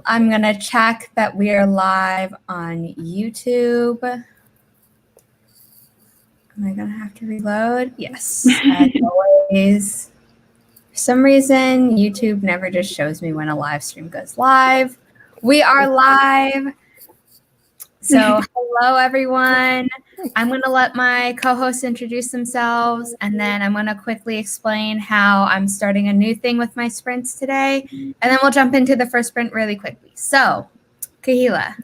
I'm going to check that we are live on YouTube. Am I going to have to reload? Yes, as always. For some reason, YouTube never just shows me when a live stream goes live. We are live. So hello, everyone. I'm going to let my co-hosts introduce themselves, and then I'm going to quickly explain how I'm starting a new thing with my sprints today, and then we'll jump into the first sprint really quickly. So, Kahilah.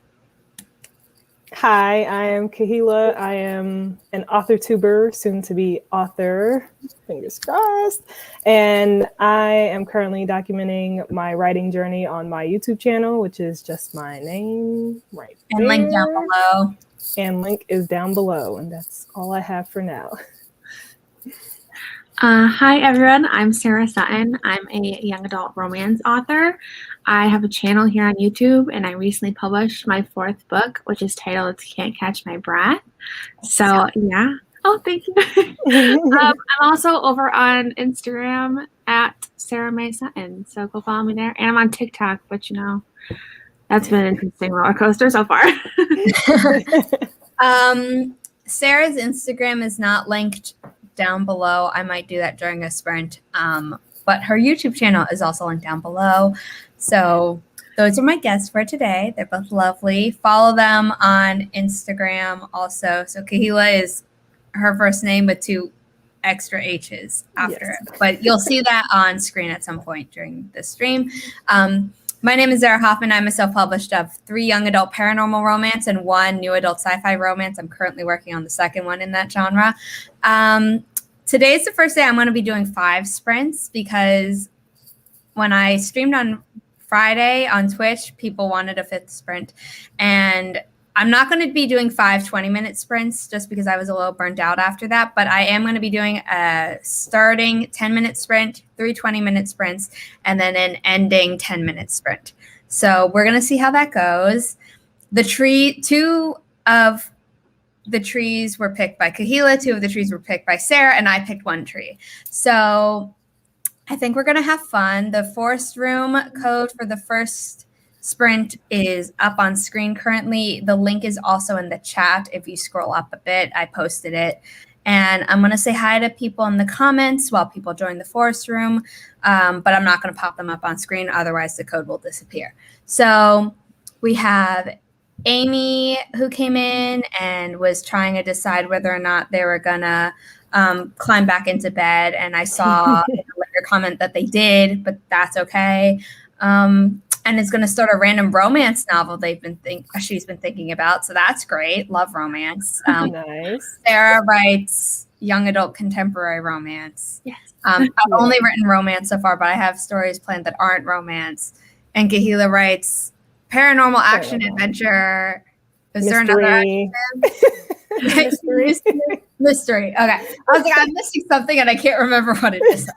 Hi, I am Kahilah. I am an author tuber, soon to be author, fingers crossed. And I am currently documenting my writing journey on my YouTube channel, which is just my name right there. And link down below. And link is down below. And that's all I have for now. Hi, everyone. I'm Sarah Sutton. I'm a young adult romance author. I have a channel here on YouTube, and I recently published my 4th book, which is titled Can't Catch My Breath. So, yeah. Oh, thank you. I'm also over on Instagram at Sarah May Sutton. So go follow me there. And I'm on TikTok, but that's been an interesting roller coaster so far. Sarah's Instagram is not linked down below. I might do that during a sprint. But her YouTube channel is also linked down below. So those are my guests for today. They're both lovely. Follow them on Instagram also. So Kahilah is her first name with 2 extra H's after it. But you'll see that on screen at some point during the stream. My name is Zara Hoffman. I'm a self-published of 3 young adult paranormal romance and 1 new adult sci-fi romance. I'm currently working on the second one in that genre. Today is the first day I'm going to be doing 5 sprints because when I streamed on Friday on Twitch, people wanted a 5th sprint. And I'm not going to be doing 5 20-minute sprints just because I was a little burnt out after that. But I am going to be doing a starting 10-minute sprint, 3 20-minute sprints, and then an ending 10-minute sprint. So we're going to see how that goes. 2 of the trees were picked by Kahilah, 2 of the trees were picked by Sarah, and I picked 1 tree. So I think we're going to have fun. The forest room code for the first sprint is up on screen currently. The link is also in the chat. If you scroll up a bit, I posted it. And I'm going to say hi to people in the comments while people join the forest room, but I'm not going to pop them up on screen. Otherwise, the code will disappear. So we have Amy, who came in and was trying to decide whether or not they were going to climb back into bed. And I saw in a later comment that they did, but that's okay. And is going to start a random romance novel she's been thinking about. So that's great. Love romance. Nice. Sarah writes young adult contemporary romance. Yes. I've only written romance so far, but I have stories planned that aren't romance. And Kahilah writes paranormal action adventure. Is there another adjective? Mystery. Okay. I was like, I'm missing something and I can't remember what it is.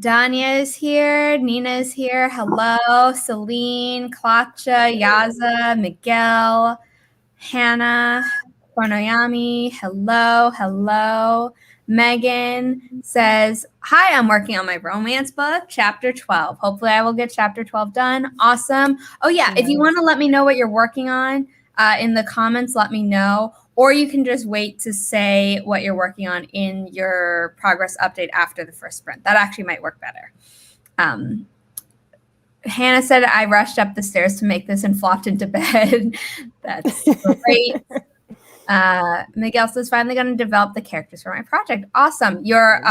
Danya is here. Nina is here. Hello. Celine, Klacha, Yaza, Miguel, Hannah, Chronoyami. Hello. Megan says, hi, I'm working on my romance book, chapter 12. Hopefully I will get chapter 12 done. Awesome. Oh, yeah. If you want to let me know what you're working on in the comments, let me know. Or you can just wait to say what you're working on in your progress update after the first sprint. That actually might work better. Hannah said, I rushed up the stairs to make this and flopped into bed. That's great. Miguel says, finally going to develop the characters for my project. Awesome. Your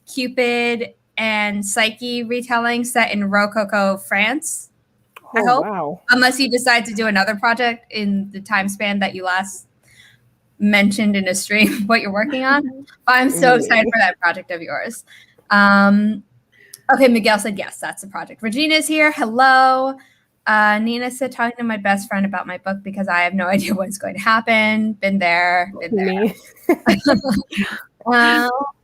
Cupid and Psyche retelling set in Rococo, France, I hope. Wow. Unless you decide to do another project in the time span that you last mentioned in a stream what you're working on. But I'm so excited for that project of yours. Okay, Miguel said, yes, that's the project. Regina's here. Hello. Nina said, talking to my best friend about my book because I have no idea what's going to happen. Been there.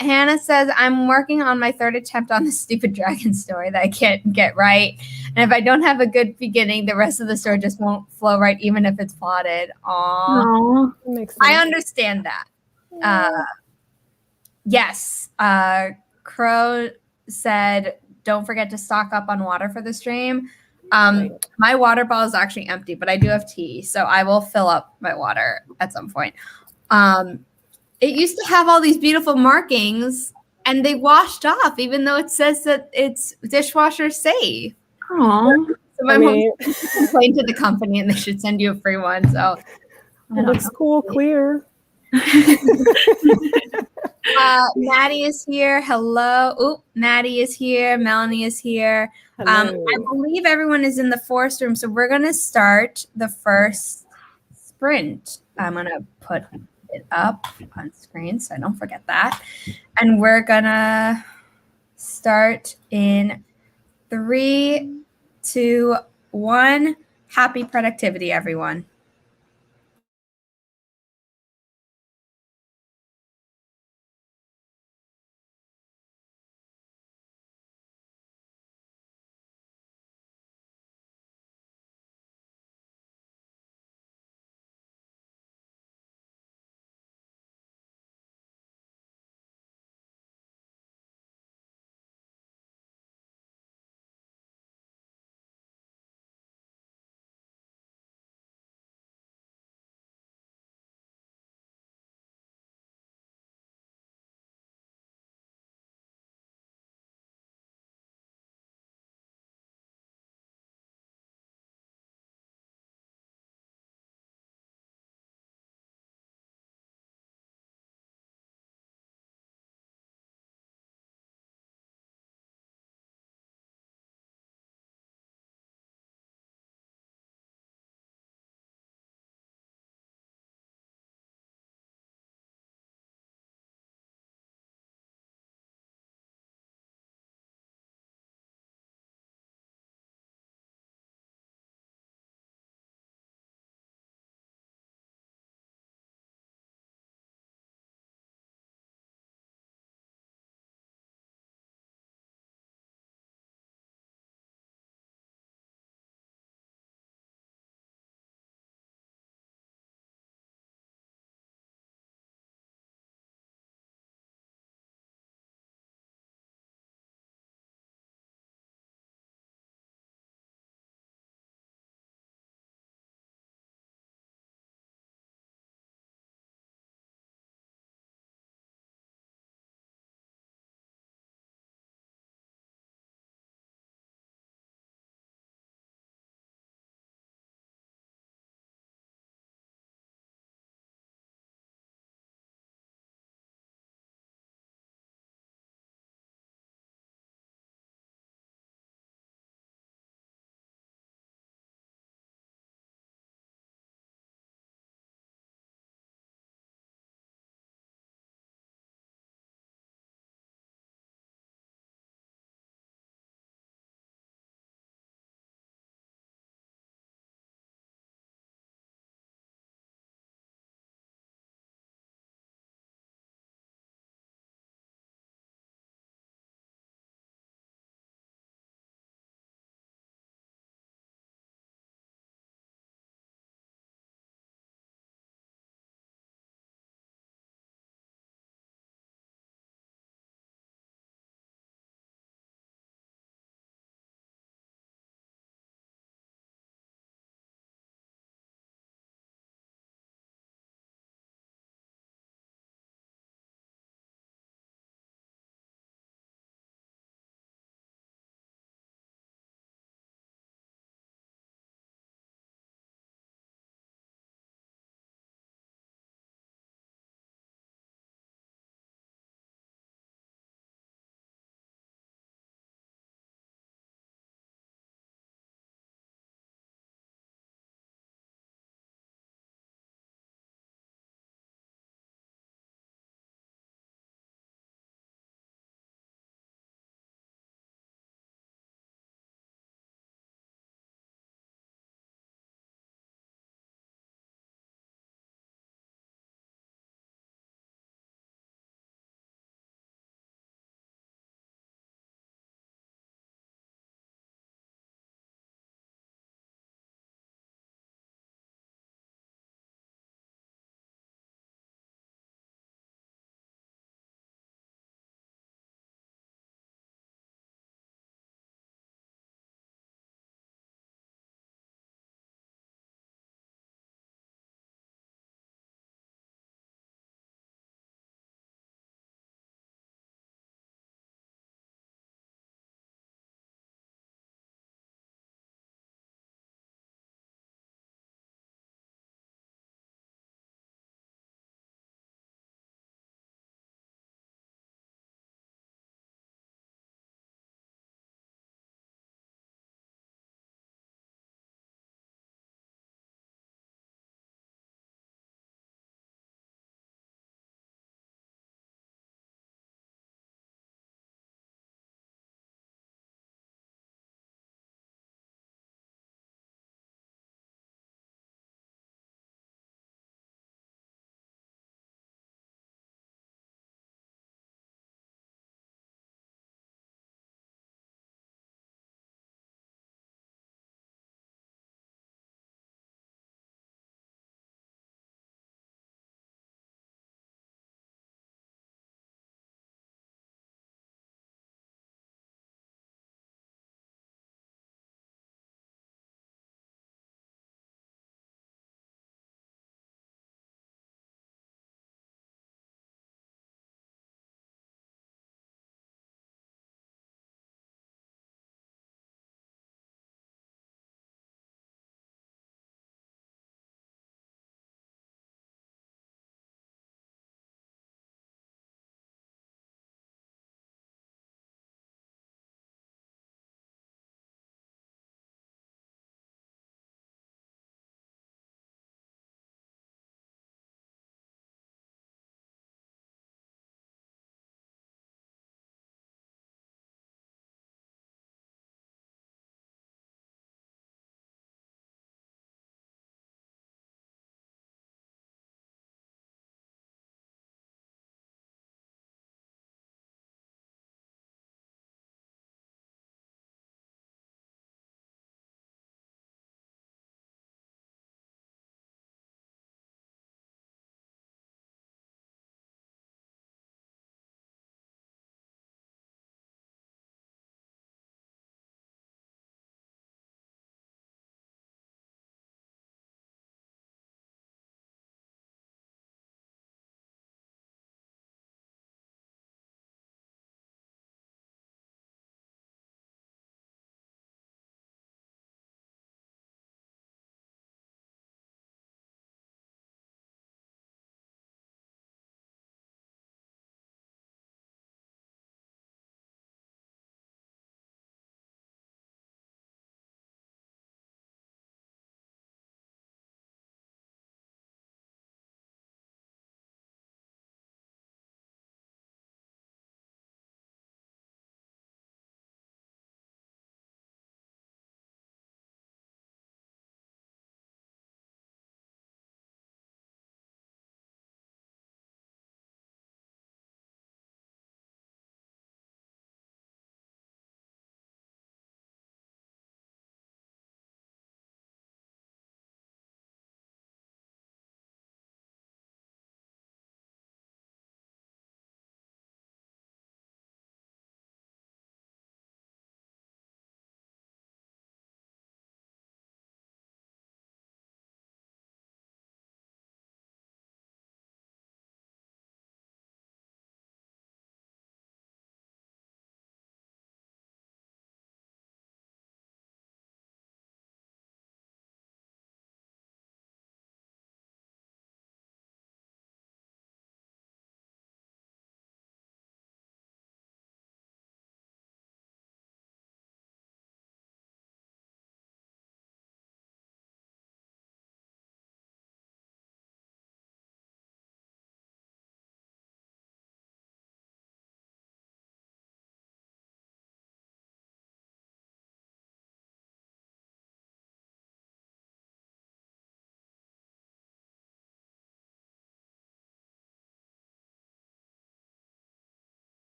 Hannah says, I'm working on my 3rd attempt on the stupid dragon story that I can't get right. And if I don't have a good beginning, the rest of the story just won't flow right, even if it's plotted. Aww. I understand that. Yes. Crow said, don't forget to stock up on water for the stream. My water bottle is actually empty, but I do have tea, so I will fill up my water at some point. It used to have all these beautiful markings, and they washed off, even though it says that it's dishwasher safe. Oh, So my mom complained to the company, and they should send you a free one. So it looks cool, clear. Maddie is here. Hello. Oop, Maddie is here. Melanie is here. I believe everyone is in the forest room, so we're gonna start the first sprint. I'm gonna put it up on screen so I don't forget that. And we're gonna start in 3, 2, 1. Happy productivity, everyone.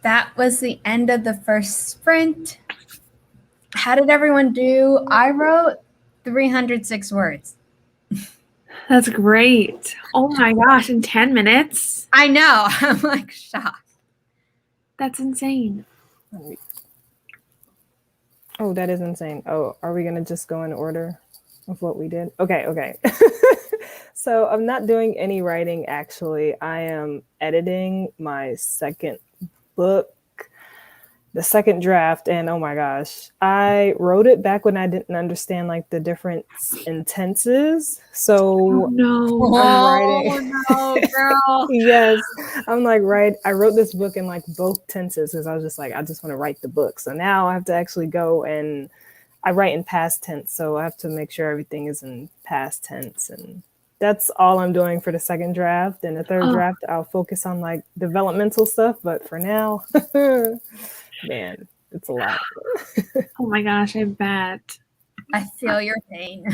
that was the end of the first sprint. How did everyone do? I wrote 306 words. That's great. Oh my gosh, in 10 minutes? I know. I'm like shocked. That's insane. Oh, that is insane. Oh, are we gonna just go in order of what we did? Okay. So I'm not doing any writing actually. I am editing my second book, the second draft, and oh my gosh, I wrote it back when I didn't understand like the difference in tenses. So No. I'm writing. No, girl. Yes, I'm like, right. I wrote this book in like both tenses because I was just like, I just want to write the book. So now I have to actually go and I write in past tense. So I have to make sure everything is in past tense. And that's all I'm doing for the second draft. And the third draft, I'll focus on like developmental stuff. But for now, man, it's a lot. Oh my gosh, I bet. I feel your pain.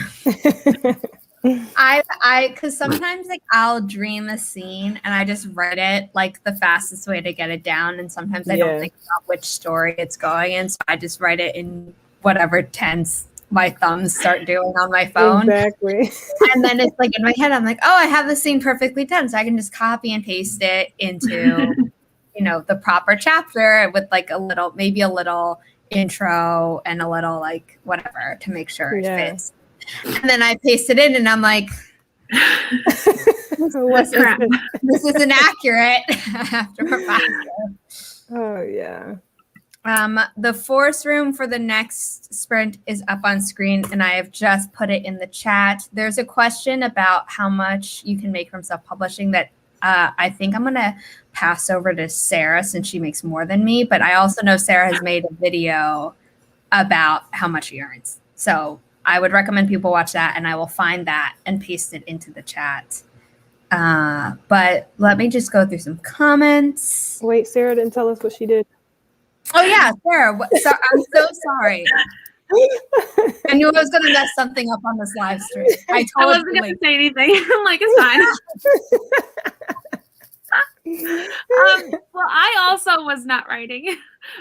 Because sometimes like I'll dream a scene and I just write it like the fastest way to get it down, and sometimes I don't think about which story it's going in, so I just write it in whatever tense my thumbs start doing on my phone. Exactly. And then it's like in my head, I'm like, oh, I have the scene perfectly done, so I can just copy and paste it into the proper chapter with like maybe a little intro and a little like whatever to make sure it fits. And then I paste it in and I'm like, this isn't accurate. I have to revise it. Oh, yeah. The force room for the next sprint is up on screen, and I have just put it in the chat. There's a question about how much you can make from self-publishing that I think I'm going to pass over to Sarah since she makes more than me. But I also know Sarah has made a video about how much she earns. So I would recommend people watch that, and I will find that and paste it into the chat. But let me just go through some comments. Wait, Sarah didn't tell us what she did. Oh, yeah, Sarah. So, I'm so sorry. I knew I was going to mess something up on this live stream. I wasn't going to say anything. I'm like, it's fine. Well, I also was not writing,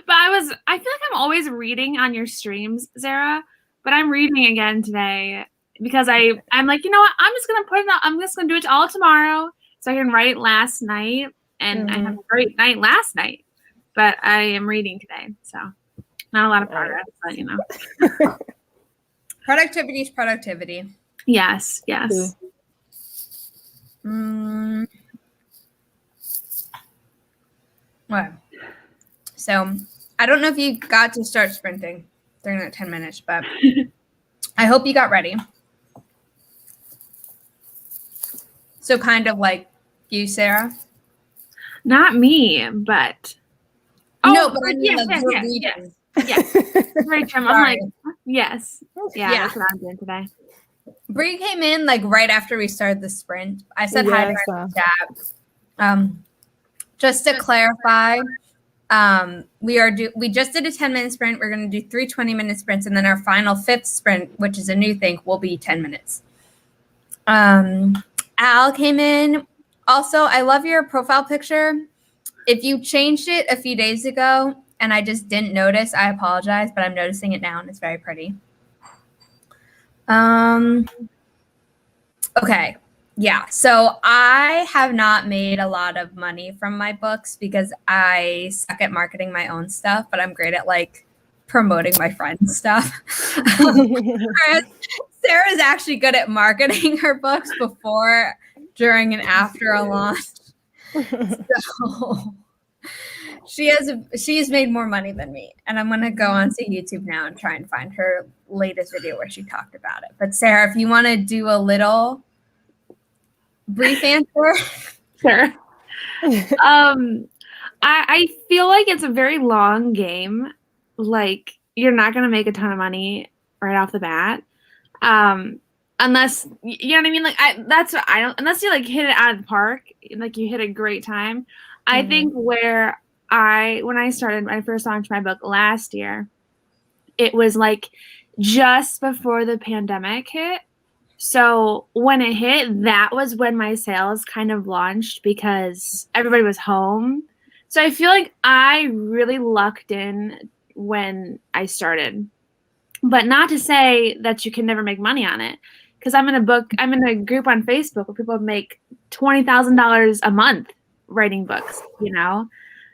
but I feel like I'm always reading on your streams, Sarah, but I'm reading again today because I'm like, you know what? I'm just going to put it out. I'm just going to do it all tomorrow so I can write last night. And I had a great night last night. But I am reading today, so not a lot of progress, but Productivity is productivity. Yes. What? So I don't know if you got to start sprinting during that 10 minutes, but I hope you got ready. So kind of like you, Sarah? Not me, but... No, but I mean, yes. Right, I'm like, yes. Yeah, that's what I'm doing today. Bree came in like right after we started the sprint. I said hi to her in chat. Just to clarify, we just did a 10-minute sprint. We're going to do 3 20-minute sprints, and then our final 5th sprint, which is a new thing, will be 10 minutes. Al came in. Also, I love your profile picture. If you changed it a few days ago and I just didn't notice, I apologize, but I'm noticing it now and it's very pretty. Okay. Yeah. So I have not made a lot of money from my books because I suck at marketing my own stuff, but I'm great at like promoting my friends' stuff. Sarah's actually good at marketing her books before, during, and after a launch. So she's made more money than me, and I'm gonna go onto YouTube now and try and find her latest video where she talked about it. But Sarah, if you want to do a little brief answer. Sure. I feel like it's a very long game. Like you're not gonna make a ton of money right off the bat. Unless you know what I mean, like that's what I don't. Unless you like hit it out of the park, like you hit a great time. I think when I first launched my book last year, it was like just before the pandemic hit. So when it hit, that was when my sales kind of launched because everybody was home. So I feel like I really lucked in when I started, but not to say that you can never make money on it. Because I'm in a group on Facebook where people make $20,000 a month writing books, you know?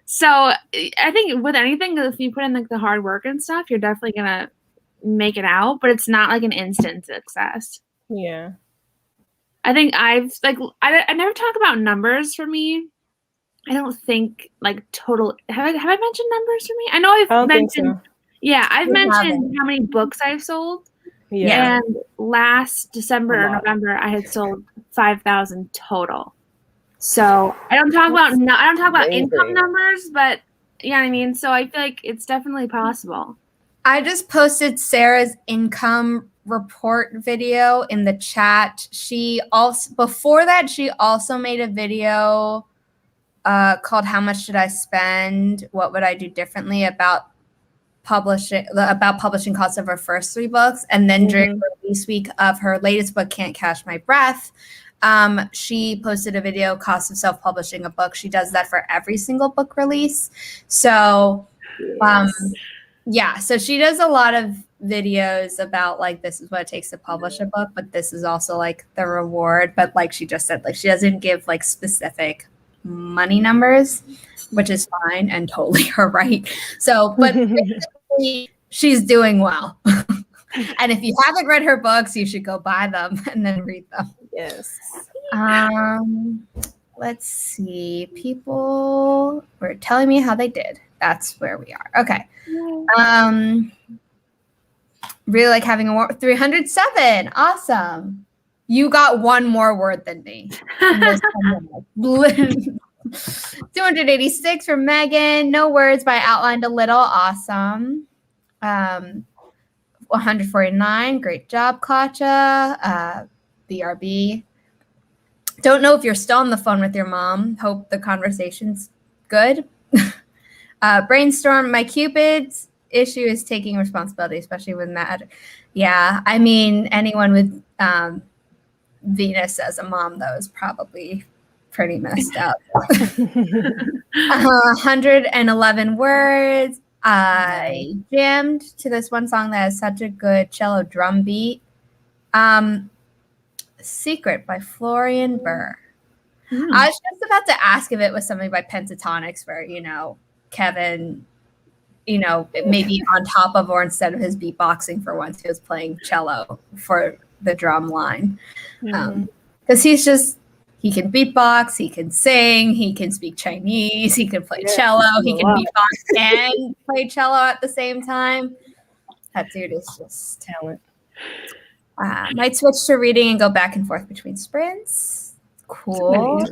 So I think with anything, if you put in like the hard work and stuff, you're definitely gonna make it out, but it's not like an instant success. Yeah. I think I never talk about numbers for me. I don't think like total. Have I mentioned numbers for me? I know I don't think mentioned. so. Yeah, I've You mentioned haven't. how many books I've sold. Yeah. And last December A or lot. November, I had sold 5,000 total. So I don't talk about income amazing. numbers, but you know what I mean. So I feel like it's definitely possible. I just posted Sarah's income report video in the chat. She also before that she also made a video called "How Much Did I Spend? What Would I Do Differently?" about publishing costs of her first 3 books, and then during the release week of her latest book, "Can't Catch My Breath," she posted a video, "Cost of Self-Publishing a Book." She does that for every single book release. So yeah, so she does a lot of videos about like this is what it takes to publish a book, but this is also like the reward. But like she just said, like she doesn't give like specific money numbers, which is fine and totally her right. So, but basically, she's doing well. And if you haven't read her books, you should go buy them and then read them. Yes. Let's see. People were telling me how they did. That's where we are. Okay. Really like having a 307. Awesome. You got one more word than me. 286 from Megan. No words, but I outlined a little. Awesome. 149. Great job, Katja. BRB. Don't know if you're still on the phone with your mom. Hope the conversation's good. Brainstorm. My Cupid's issue is taking responsibility, especially with that. Yeah, I mean, anyone with Venus as a mom, though, is probably pretty messed up. 111 words. I jammed to this one song that has such a good cello drum beat. Secret by Florian Burr. I was just about to ask if it was something by Pentatonics where, Kevin, maybe on top of or instead of his beatboxing for once, he was playing cello for the drum line. Because he can beatbox, he can sing, he can speak Chinese, he can play cello, he can beatbox and play cello at the same time. That dude is just talent. Might switch to reading and go back and forth between sprints. Cool.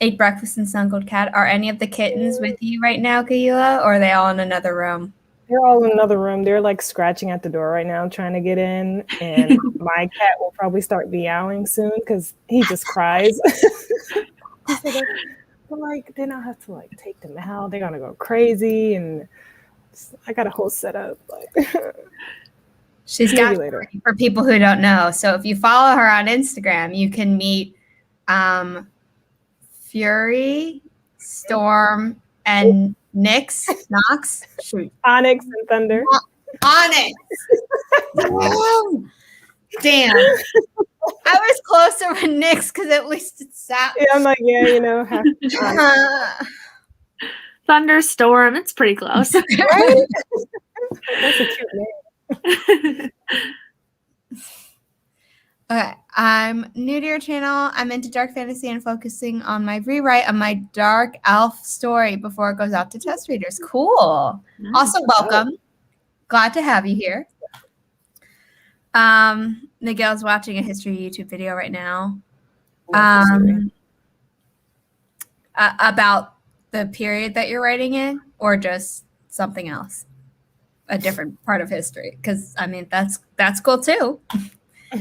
Ate breakfast and snuggled cat. Are any of the kittens with you right now, Kahilah, or are they all in another room? They're all in another room. They're like scratching at the door right now, trying to get in. And my cat will probably start meowing soon because he just cries. So then I'll have to take them out. They're gonna go crazy, and I got a whole setup. She's got for people who don't know. So if you follow her on Instagram, you can meet Fury, Storm, and Onyx. Onyx and Thunder. Onyx. Damn. I was closer with Nyx because at least it's sat. Yeah, I'm like, Thunderstorm. It's pretty close. Right? That's a cute name. Okay, I'm new to your channel. I'm into dark fantasy and focusing on my rewrite of my dark elf story before it goes out to test readers. Cool. Also, welcome. Glad to have you here. Miguel's watching a history YouTube video right now about the period that you're writing in, or just something else, a different part of history. Because I mean, that's cool too. 2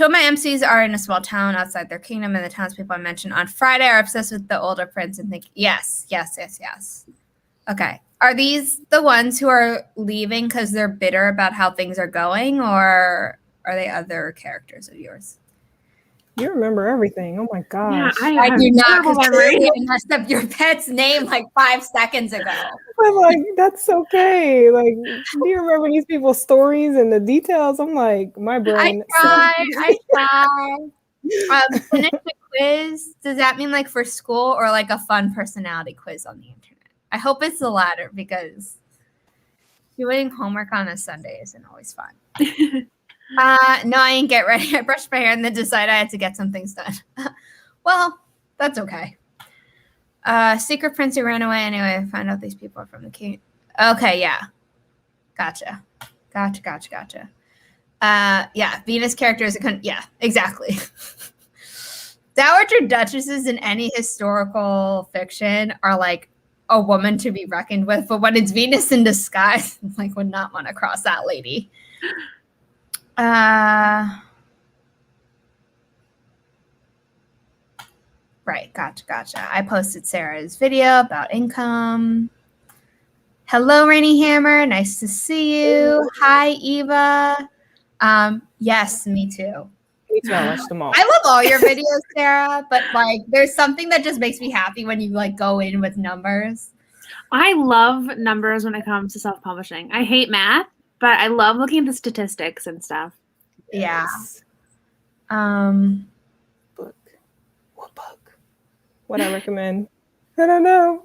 of my MCs are in a small town outside their kingdom, and the townspeople I mentioned on Friday are obsessed with the older prince and think, yes. Okay. Are these the ones who are leaving because they're bitter about how things are going, or are they other characters of yours? You remember everything. Oh my gosh. Yeah, I do not, terrible because memory. I messed up your pet's name like 5 seconds ago. I'm like, that's okay. Like, do you remember these people's stories and the details? I'm like, my brain. I try. Finish the quiz. Does that mean like for school or like a fun personality quiz on the internet? I hope it's the latter, because doing homework on a Sunday isn't always fun. No, I didn't get ready. I brushed my hair and then decided I had to get some things done. Well, that's okay. Secret Prince who ran away anyway. I found out these people are from the king. Okay, yeah. Gotcha. Yeah, Venus characters. Yeah, exactly. Dowager duchesses in any historical fiction are like a woman to be reckoned with, but when it's Venus in disguise, like would not want to cross that lady. Right, gotcha. I posted Sarah's video about income. Hello, Rainy Hammer. Nice to see you. Hi, Eva. Yes, me too. Me too. I watched them all. I love all your videos, Sarah, but like there's something that just makes me happy when you like go in with numbers. I love numbers when it comes to self-publishing. I hate math, but I love looking at the statistics and stuff. Yes. Yeah. Book. What book? What I recommend? I don't know.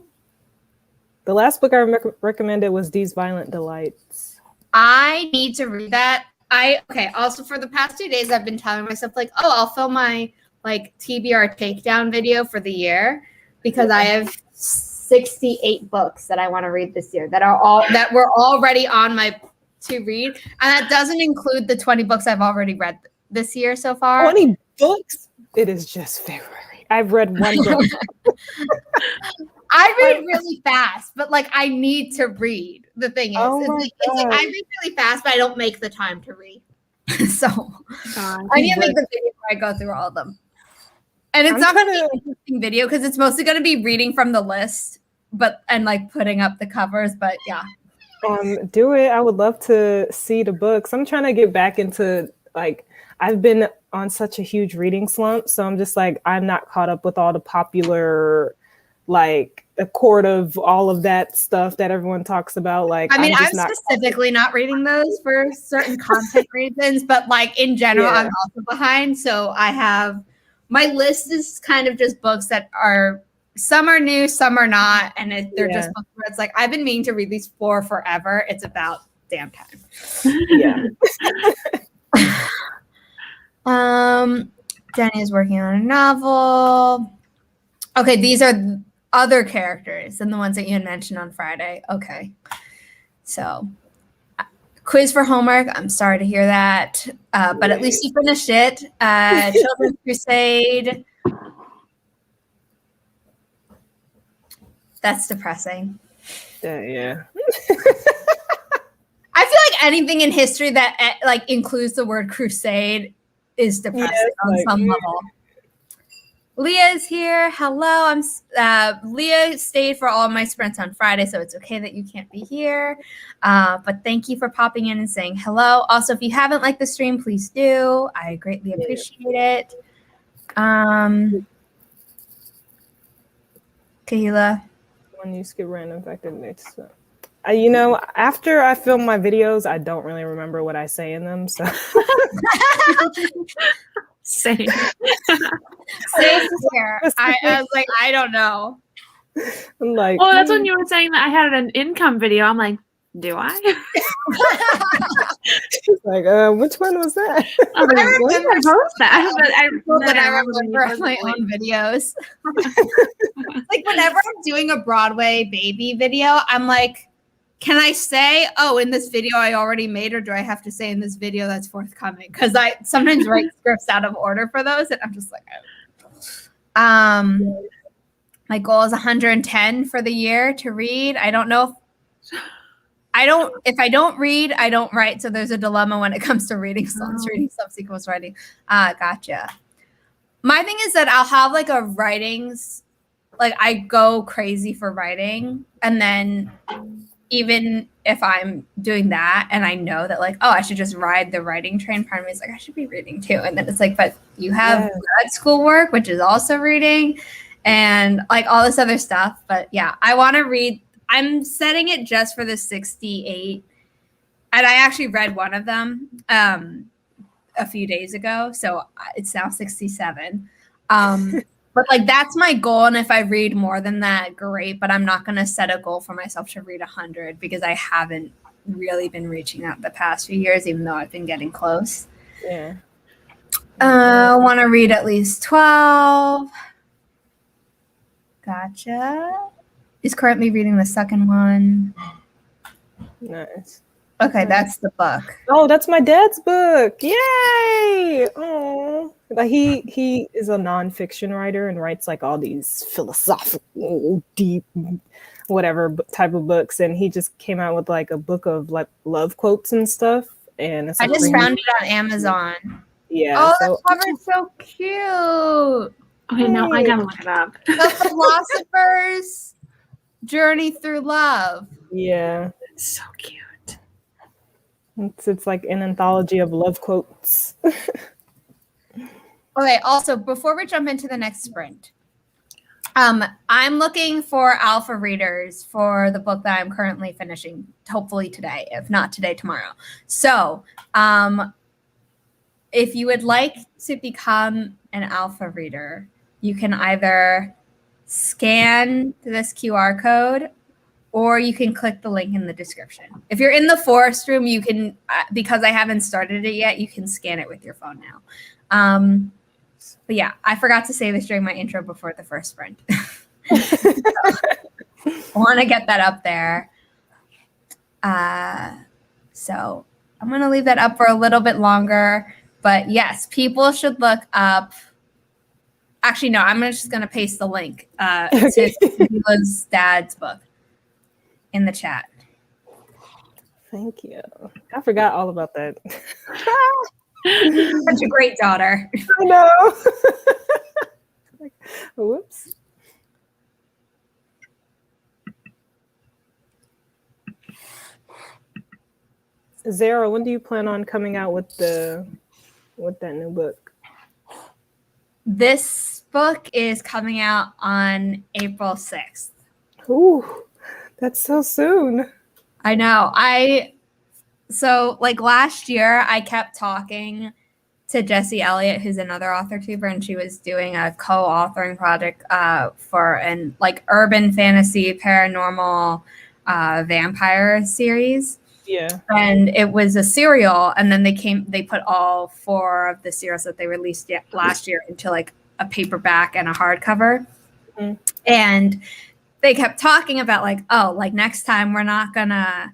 The last book I recommended was These Violent Delights. I need to read that. Okay. Also, for the past 2 days, I've been telling myself like, oh, I'll film my like TBR takedown video for the year, because I have 68 books that I want to read this year that were already on my to read, and that doesn't include the 20 books I've already read this year so far. 20 books? It is just February. I've read one book. I read really fast, but like I need to read. The thing is, it's like I read really fast, but I don't make the time to read. So I need to make the video where I go through all of them. And it's not going to be an interesting video because it's mostly going to be reading from the list, and like putting up the covers. But yeah. Do it. I would love to see the books. I'm trying to get back into like, I've been on such a huge reading slump. So I'm just like, I'm not caught up with all the popular, like the court of all of that stuff that everyone talks about. Like, I mean, I'm specifically not reading those for certain content reasons, but like in general, I'm also behind. So my list is kind of just books that are, some are new, some are not. And they're just books where it's like, I've been meaning to read these for forever. It's about damn time. Yeah. Jenny is working on a novel. Okay, these are other characters than the ones that you had mentioned on Friday. Okay. So, quiz for homework. I'm sorry to hear that. But at least you finished it. Children's Crusade. That's depressing. Yeah. I feel like anything in history that like includes the word crusade is depressing on some level. Leah is here. Hello. Leah stayed for all of my sprints on Friday, so it's okay that you can't be here. But thank you for popping in and saying hello. Also, if you haven't liked the stream, please do. I greatly appreciate it. Kahilah. When you skip random fact of next. After I film my videos, I don't really remember what I say in them. So Same. Same here. I was like, I don't know. I'm like, oh, that's when you were saying that I had an income video. I'm like, do I? She's like, which one was that? I remember post that, but I remember my own videos. Like whenever I'm doing a Broadway baby video, I'm like, can I say, oh, in this video I already made, or do I have to say in this video that's forthcoming? Because I sometimes write scripts out of order for those, and I'm just like, oh. My goal is 110 for the year to read. I don't know if I don't read, I don't write. So there's a dilemma when it comes to reading songs, reading subsequent writing. Gotcha. My thing is that I'll have like a writings, like I go crazy for writing, and then even if I'm doing that and I know that like, oh, I should just ride the writing train, part of me is like, I should be reading too. And then it's like, but you have grad school work, which is also reading, and like all this other stuff. But yeah, I want to read. I'm setting it just for the 68. And I actually read one of them a few days ago. So it's now 67. But like that's my goal, and if I read more than that, great. But I'm not going to set a goal for myself to read 100 because I haven't really been reaching that the past few years, even though I've been getting close. Yeah. I want to read at least 12. Gotcha. Is currently reading the second one. Nice. Okay, that's the book. Oh, that's my dad's book. Yay! Oh, like he is a nonfiction writer and writes like all these philosophical, deep, whatever type of books. And he just came out with like a book of like love quotes and stuff. And it's I just found it on Amazon. Yeah. Oh, the cover's so cute. Okay, now I gotta look it up. The Philosopher's Journey Through Love. Yeah. It's so cute. It's like an anthology of love quotes. Okay, also, before we jump into the next sprint, I'm looking for alpha readers for the book that I'm currently finishing, hopefully today, if not today, tomorrow. So if you would like to become an alpha reader, you can either scan this QR code or you can click the link in the description. If you're in the Forest Room, you can, because I haven't started it yet, you can scan it with your phone now. But yeah, I forgot to say this during my intro before the first sprint. I want to get that up there. So I'm going to leave that up for a little bit longer. But yes, people should look up. Actually, no, I'm just going to paste the link to Kahilah's dad's book in the chat. Thank you. I forgot all about that. Such a great daughter. I know. Whoops. Zara, when do you plan on coming out with that new book? This book is coming out on April 6th. Ooh, that's so soon. I know. So like last year, I kept talking to Jessie Elliott, who's another author tuber, and she was doing a co-authoring project for an like urban fantasy paranormal vampire series. Yeah. And it was a serial, and then they put all 4 of the serials that they released last year into like a paperback and a hardcover. Mm-hmm. And they kept talking about like, oh, like next time we're not gonna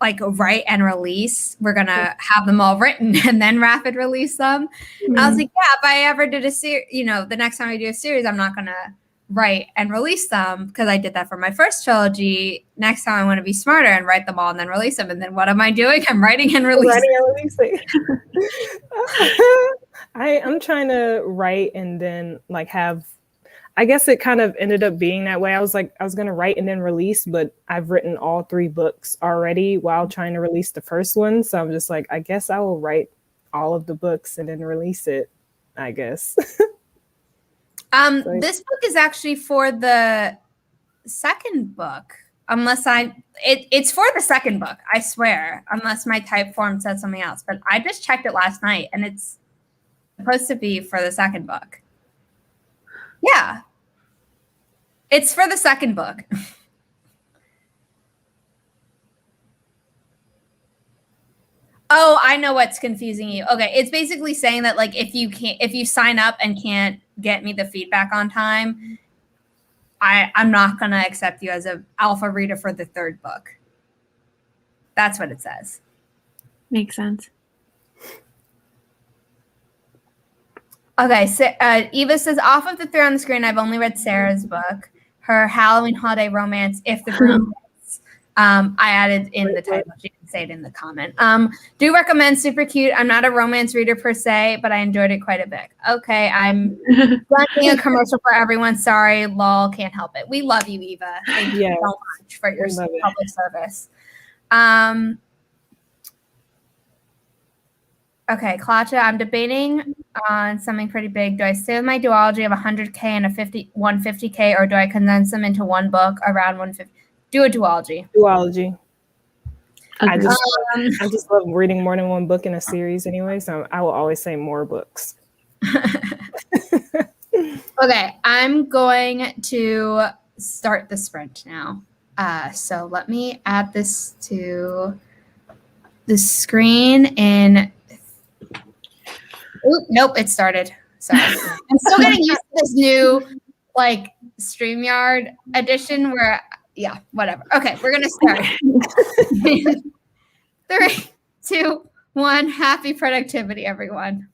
like write and release, we're gonna have them all written and then rapid release them. Mm-hmm. I was like, yeah, if I ever did a series, the next time I do a series, I'm not gonna write and release them because I did that for my first trilogy. Next time I want to be smarter and write them all and then release them. And then what am I doing? I'm writing and releasing. I'm trying to write and then like have, I guess it kind of ended up being that way. I was going to write and then release, but I've written all 3 books already while trying to release the first one. So I'm just like, I guess I will write all of the books and then release it, I guess. This book is actually for the second book, it's for the second book, I swear, unless my type form said something else. But I just checked it last night, and it's supposed to be for the second book. Yeah. It's for the second book. Oh, I know what's confusing you. Okay, it's basically saying that like if you sign up and can't get me the feedback on time, I'm not gonna accept you as an alpha reader for the third book. That's what it says. Makes sense. Okay, so Eva says, off of the 3 on the screen, I've only read Sarah's book, her Halloween holiday romance, If the Broom Hits. I added in the title. She didn't say it in the comment. Do recommend, super cute. I'm not a romance reader per se, but I enjoyed it quite a bit. Okay, I'm running a commercial for everyone. Sorry, lol, can't help it. We love you, Eva. Thank you so much for your public service. Um, okay, Klacha, I'm debating on something pretty big. Do I stay with my duology of 100K and a 150K, or do I condense them into one book around 150? Do a duology. Duology. Agreed. I just love reading more than one book in a series anyway, so I will always say more books. Okay, I'm going to start the sprint now. So let me add this to the screen in. Oop, nope, it started. Sorry. I'm still getting used to this new like StreamYard edition where, yeah, whatever. Okay, we're going to start. 3, 2, 1. Happy productivity, everyone.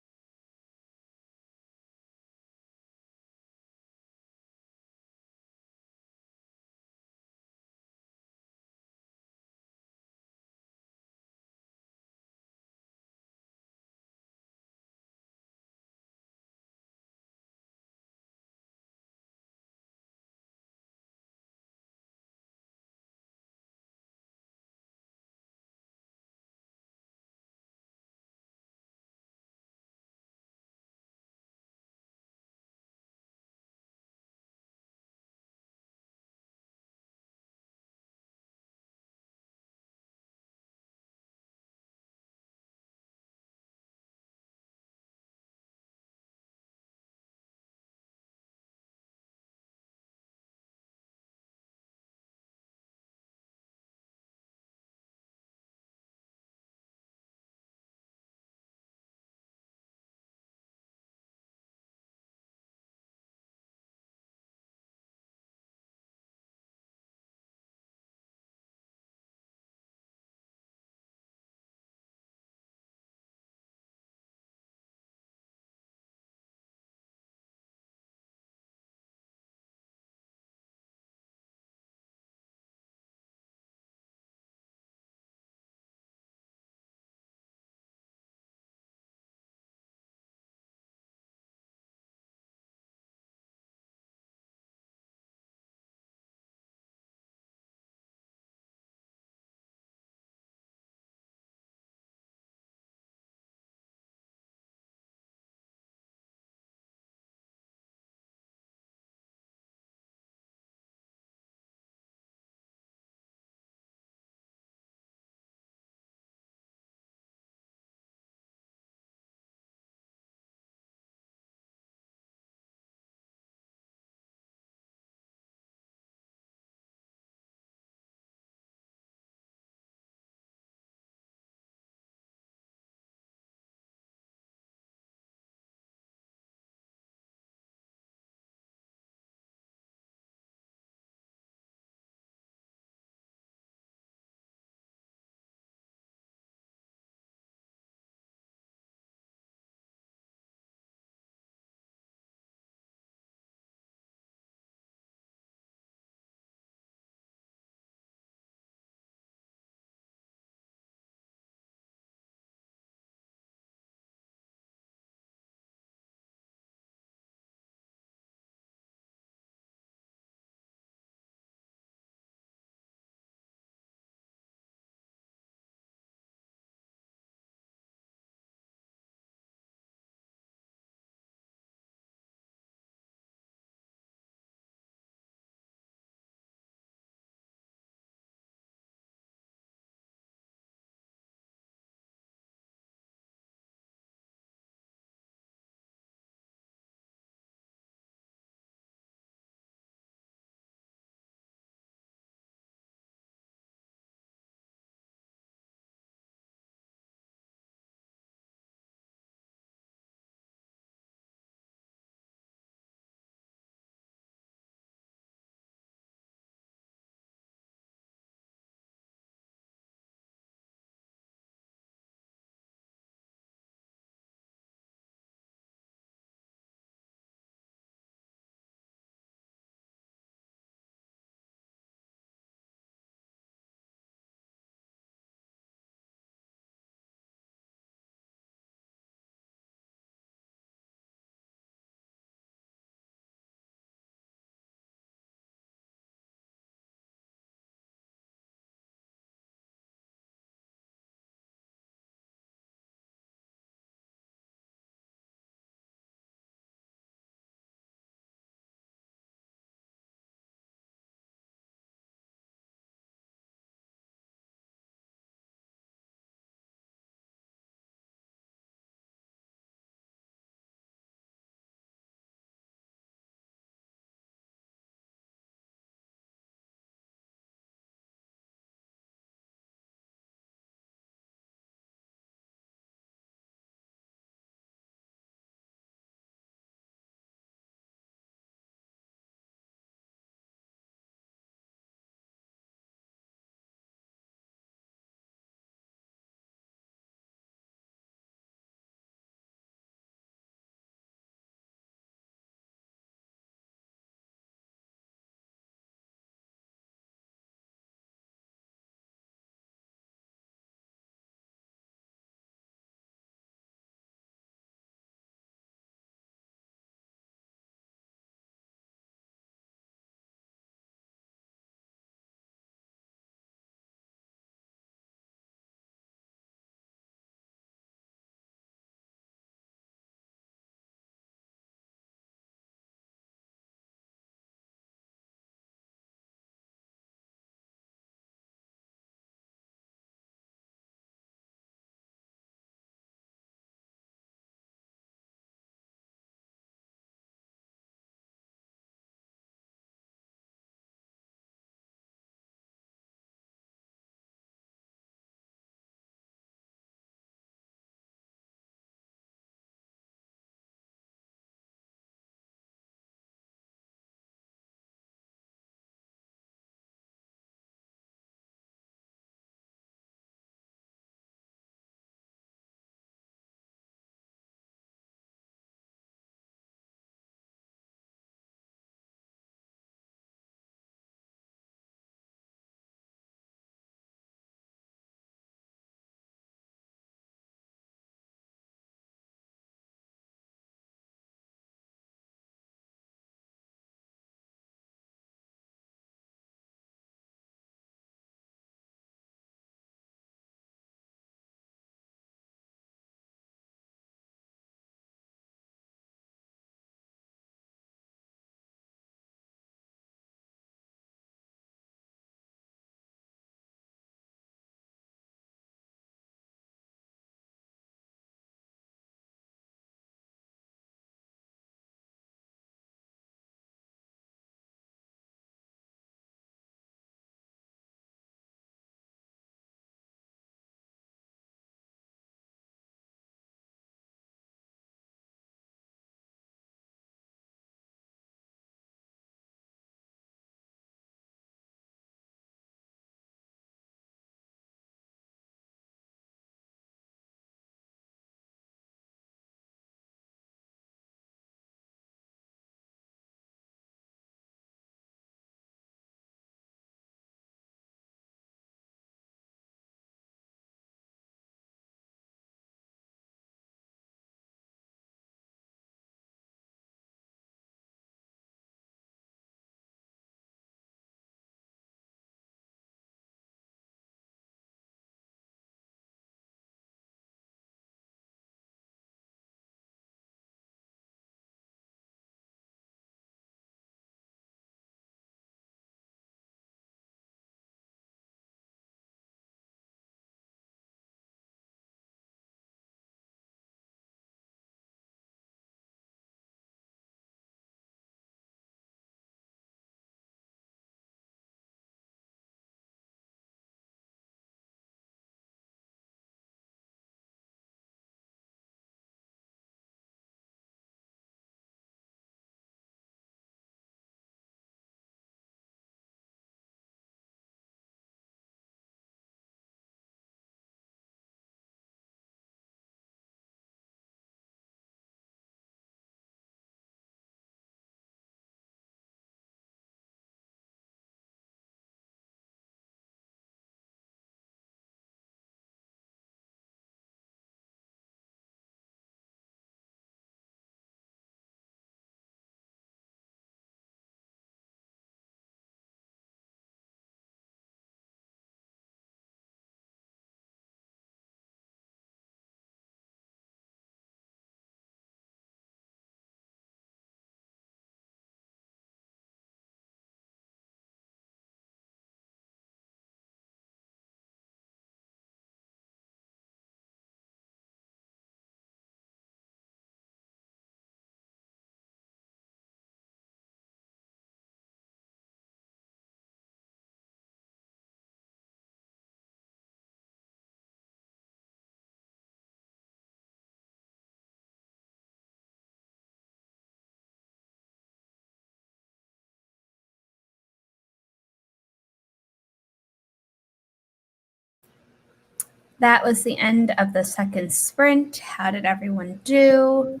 that was the end of the second sprint. How did everyone do?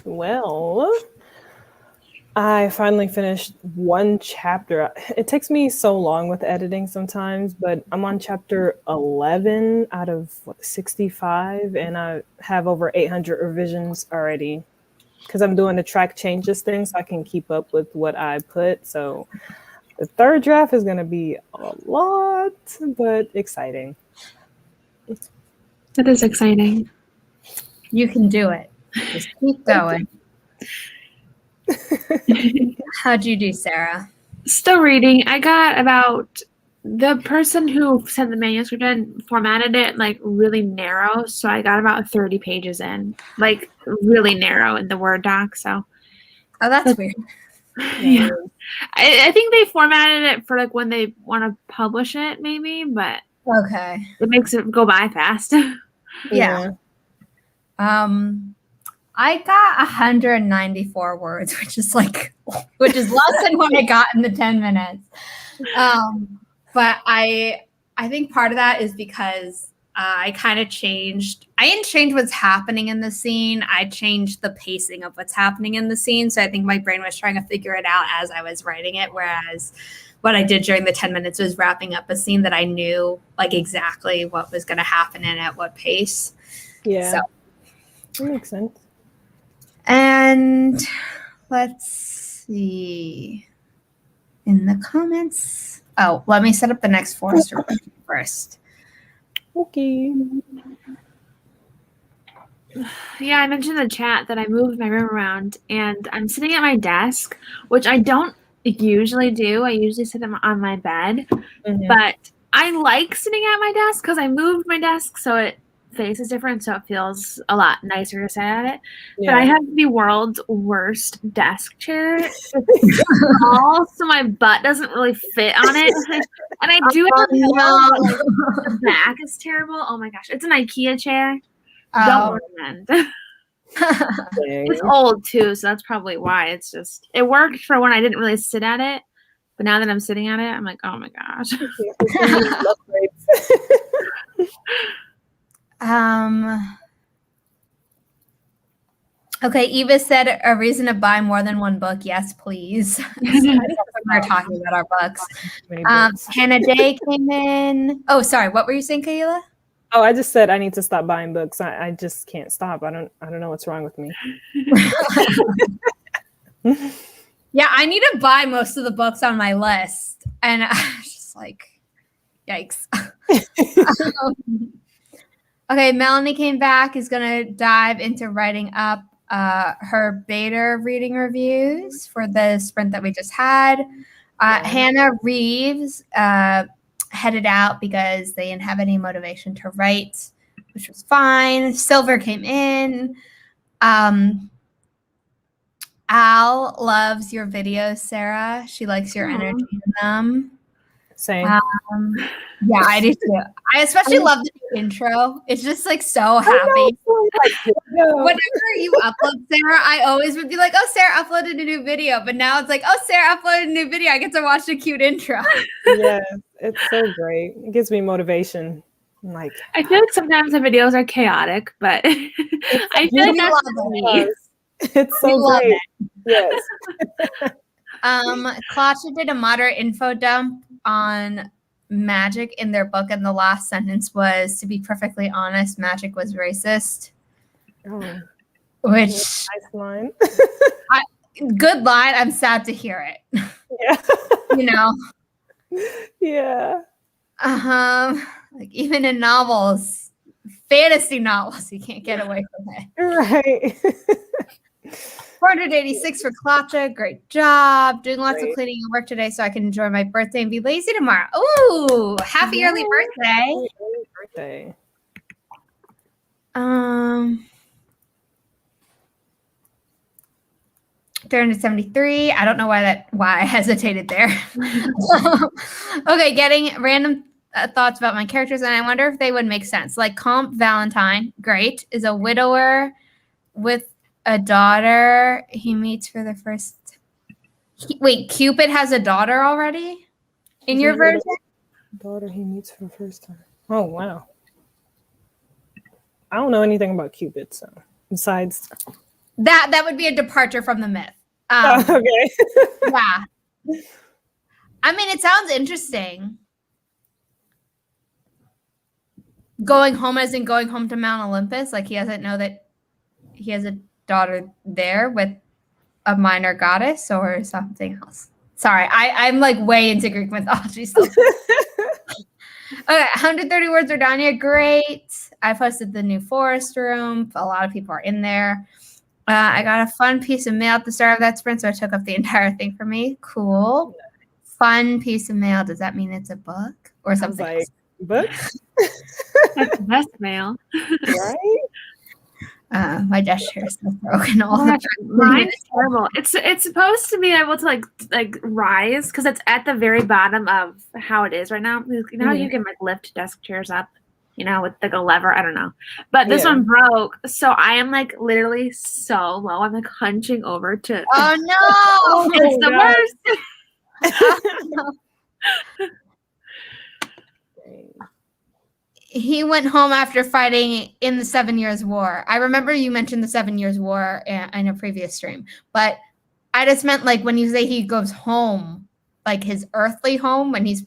Well, I finally finished one chapter. It takes me so long with editing sometimes, but I'm on chapter 11 out of 65, and I have over 800 revisions already because I'm doing the track changes thing so I can keep up with what I put. So the third draft is going to be a lot, but exciting. That is exciting. You can do it. Just keep going. How'd you do, Sarah? Still reading. I got about the person who sent the manuscript in formatted it like really narrow, so I got about 30 pages in, like really narrow in the Word doc. So, Oh, that's weird. Yeah, I think they formatted it for like when they want to publish it, maybe, but Okay. it makes it go by fast. Yeah. I got 194 words, which is less than what I got in the 10 minutes. But I think part of that is because I kind of changed. I didn't change what's happening in the scene. I changed the pacing of what's happening in the scene. So I think my brain was trying to figure it out as I was writing it. Whereas what I did during the 10 minutes was wrapping up a scene that I knew like exactly what was going to happen and at what pace. Yeah. So That makes sense. And let's see in the comments. Oh, let me set up the next Forrester first. Okay. Yeah, I mentioned in the chat that I moved my room around and I'm sitting at my desk, which I don't usually do. I usually sit on my bed, but I like sitting at my desk because I moved my desk so it faces different, so it feels a lot nicer to sit at it. Yeah. But I have the world's worst desk chair. It's small, so my butt doesn't really fit on it. And I do have a pillow, but like, the back is terrible. Oh my gosh. It's an IKEA chair. Don't recommend. It's old too, so that's probably why. It's just it worked for when I didn't really sit at it, but now that I'm sitting at it, I'm like, oh my gosh. Okay, Eva said a reason to buy more than one book. Yes, please. We're talking about our books. Hannah Day came in. Oh, sorry. What were you saying, Kahilah? Oh, I just said I need to stop buying books. I just can't stop. I don't know what's wrong with me. Yeah, I need to buy most of the books on my list. And I was just like, yikes. Okay, Melanie came back, is going to dive into writing up her beta reading reviews for the sprint that we just had. Hannah Reeves headed out because they didn't have any motivation to write, which was fine. Silver came in. Al loves your videos, Sarah. She likes your energy in them. Same. Yeah, I do too. I especially love the new intro. It's just like so happy. Whenever you upload, Sarah, I always would be like, oh, Sarah uploaded a new video. But now it's like, oh, Sarah uploaded a new video. I get to watch the cute intro. Yeah, it's so great. It gives me motivation. I feel like sometimes the videos are chaotic, but I feel like that's me. It's so great. Yes. Klacha did a moderate info dump on Magic in their book, and the last sentence was, to be perfectly honest, Magic was racist. Oh, which nice line. Good line. I'm sad to hear it. Yeah. You know. Yeah. Like even in novels, fantasy novels, you can't get away from it. Right. 486 for Klacha. Great job. Doing lots of cleaning and work today so I can enjoy my birthday and be lazy tomorrow. Ooh, happy early birthday. Early birthday. 373. I don't know why I hesitated there. Okay, getting random thoughts about my characters, and I wonder if they would make sense. Like Comte Valentine, great, is a widower with a daughter he meets for the first. Wait, Cupid has a daughter already in your version? Daughter he meets for the first time. Oh, wow. I don't know anything about Cupid, so besides. That would be a departure from the myth. Okay. Yeah. I mean, it sounds interesting. Going home as in going home to Mount Olympus, like he doesn't know that he has a daughter there with a minor goddess or something else. Sorry, I'm like way into Greek mythology still. Okay, 130 words are done here. Great. I posted the new forest room. A lot of people are in there. I got a fun piece of mail at the start of that sprint, so I took up the entire thing for me. Cool. Fun piece of mail. Does that mean it's a book or something else? Books? That's the best mail. Right? My gesture is so broken. All Gosh, the mine's terrible. It's supposed to be able to like rise because it's at the very bottom of how it is right now. You know how you can like lift desk chairs up, with like a lever. I don't know, but this one broke, so I am like literally so low. I'm like hunching over to. Oh no! It's the worst. He went home after fighting in the 7 Years' War. I remember you mentioned the 7 Years' War in a previous stream, but I just meant like when you say he goes home, like his earthly home when he's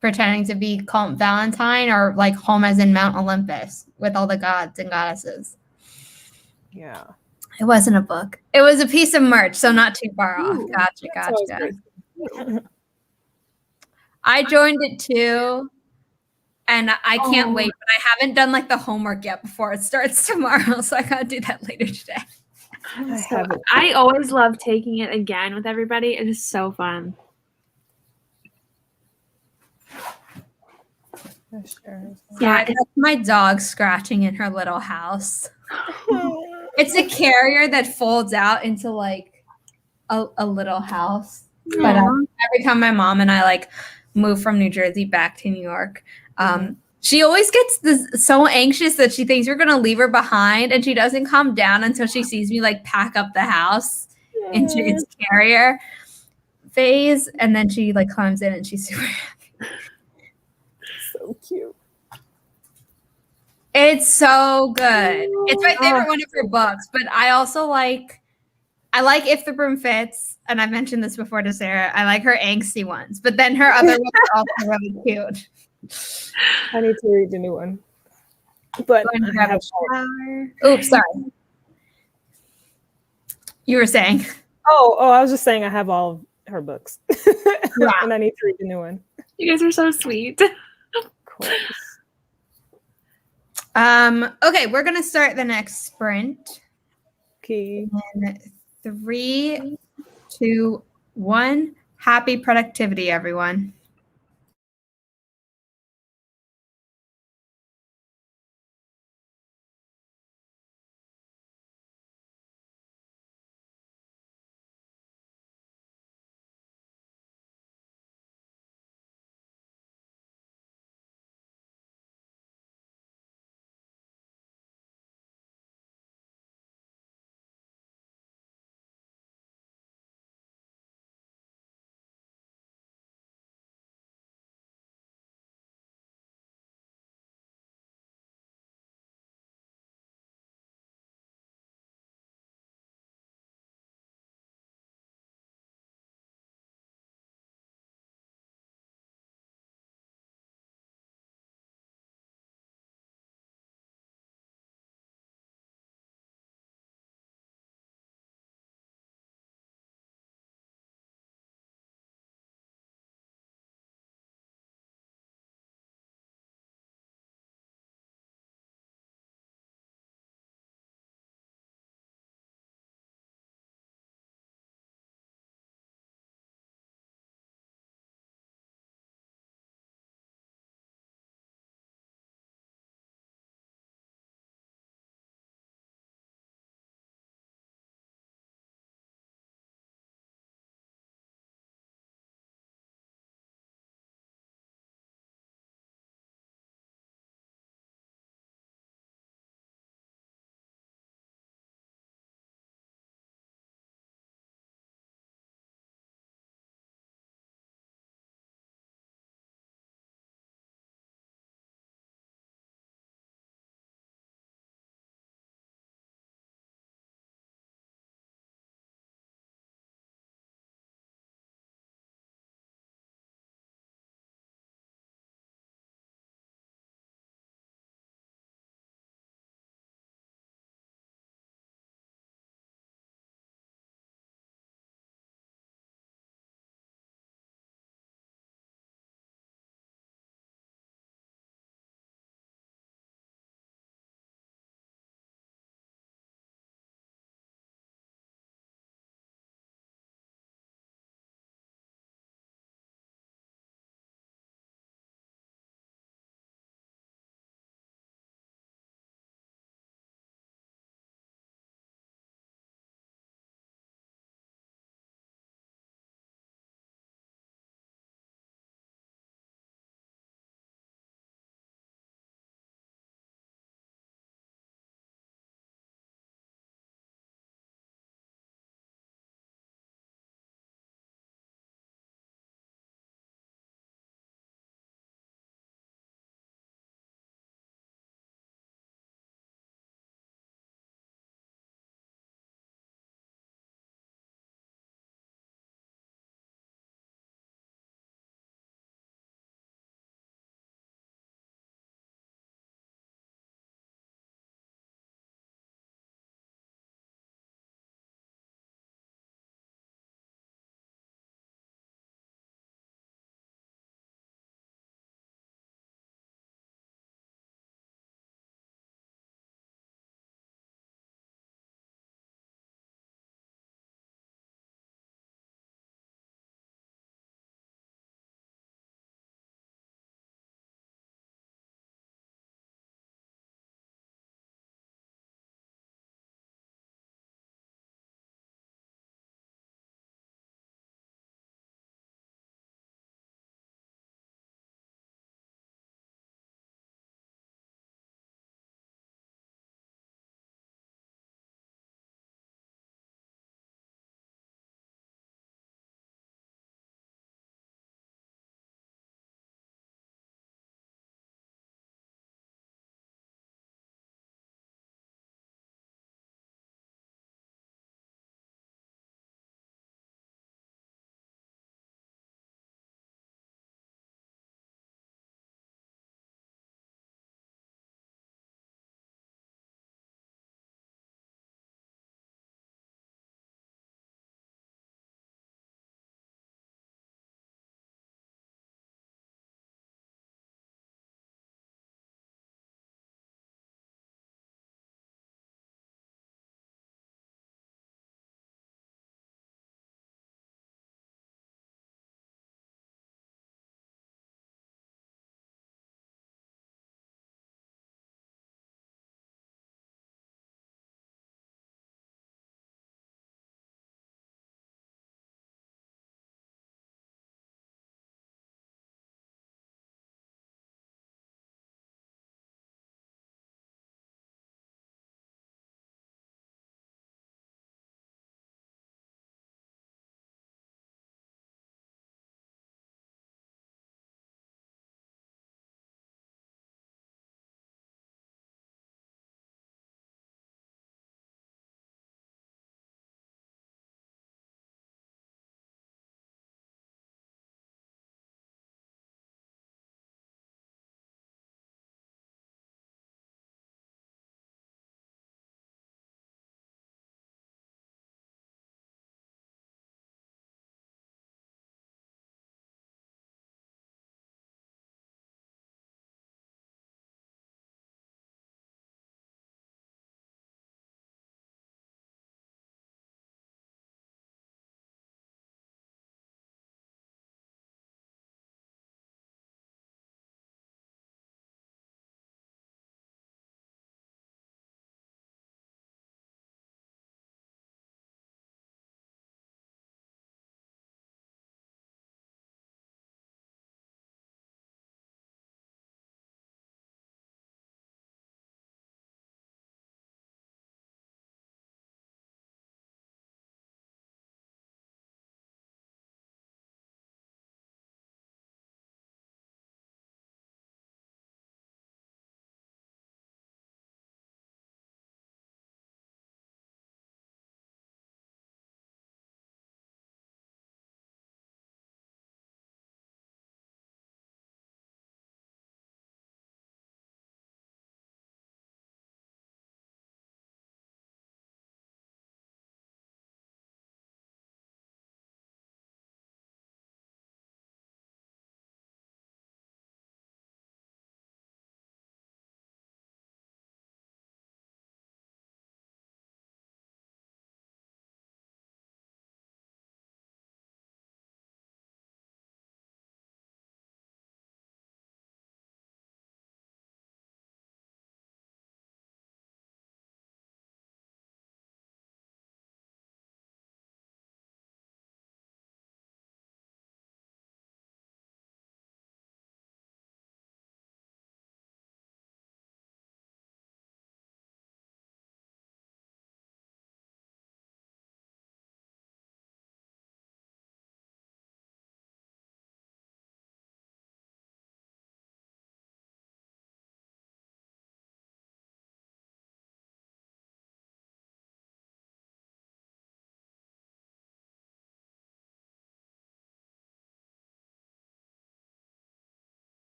pretending to be called Valentine, or like home as in Mount Olympus with all the gods and goddesses. Yeah. It wasn't a book. It was a piece of merch, so not too far off. Gotcha. I joined it too. And I can't wait, but I haven't done like the homework yet before it starts tomorrow. So I gotta do that later today. I always love taking it again with everybody. It is so fun. Yeah, that's my dog scratching in her little house. It's a carrier that folds out into like a little house. But every time my mom and I like move from New Jersey back to New York, she always gets so anxious that she thinks we're going to leave her behind, and she doesn't calm down until she sees me like pack up the house into its carrier phase, and then she like climbs in and she's super happy. So cute. It's so good. It's my favorite one of her books, but I also like If the Broom Fits, and I've mentioned this before to Sarah. I like her angsty ones, but then her other ones are also really cute. I need to read the new one. But I have oops, sorry. You were saying? Oh, I was just saying I have all of her books. And I need to read the new one. You guys are so sweet. Of course. Okay, we're gonna start the next sprint. Okay. In 3, 2, 1. Happy productivity, everyone.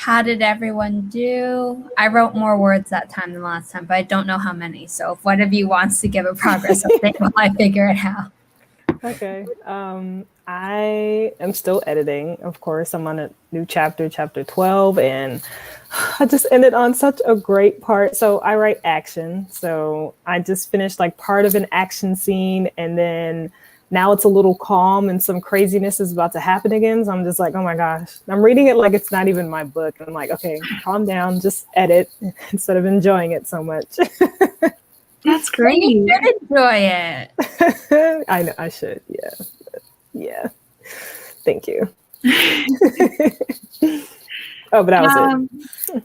How did everyone do? I wrote more words that time than last time, but I don't know how many. So if one of you wants to give a progress update while I figure it out. Okay. I am still editing. Of course, I'm on a new chapter 12, and I just ended on such a great part. So I write action. So I just finished like part of an action scene, and then now it's a little calm and some craziness is about to happen again. So I'm just like, oh my gosh. I'm reading it like it's not even my book. I'm like, okay, calm down, just edit instead of enjoying it so much. That's great. You should enjoy it. I know I should. Yeah. Yeah. Thank you. Oh, but that was it.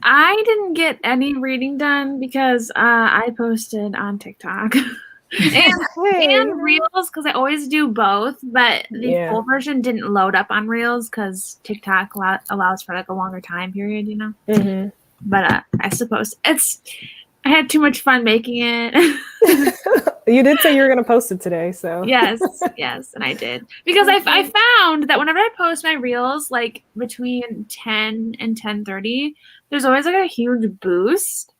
I didn't get any reading done because I posted on TikTok and Reels because I always do both, but the full version didn't load up on Reels because TikTok allows for like a longer time period, you know. Mm-hmm. But I suppose I had too much fun making it. You did say you were going to post it today, so. Yes, and I did. Because I found that whenever I post my Reels, like between 10 and 10:30, there's always like a huge boost.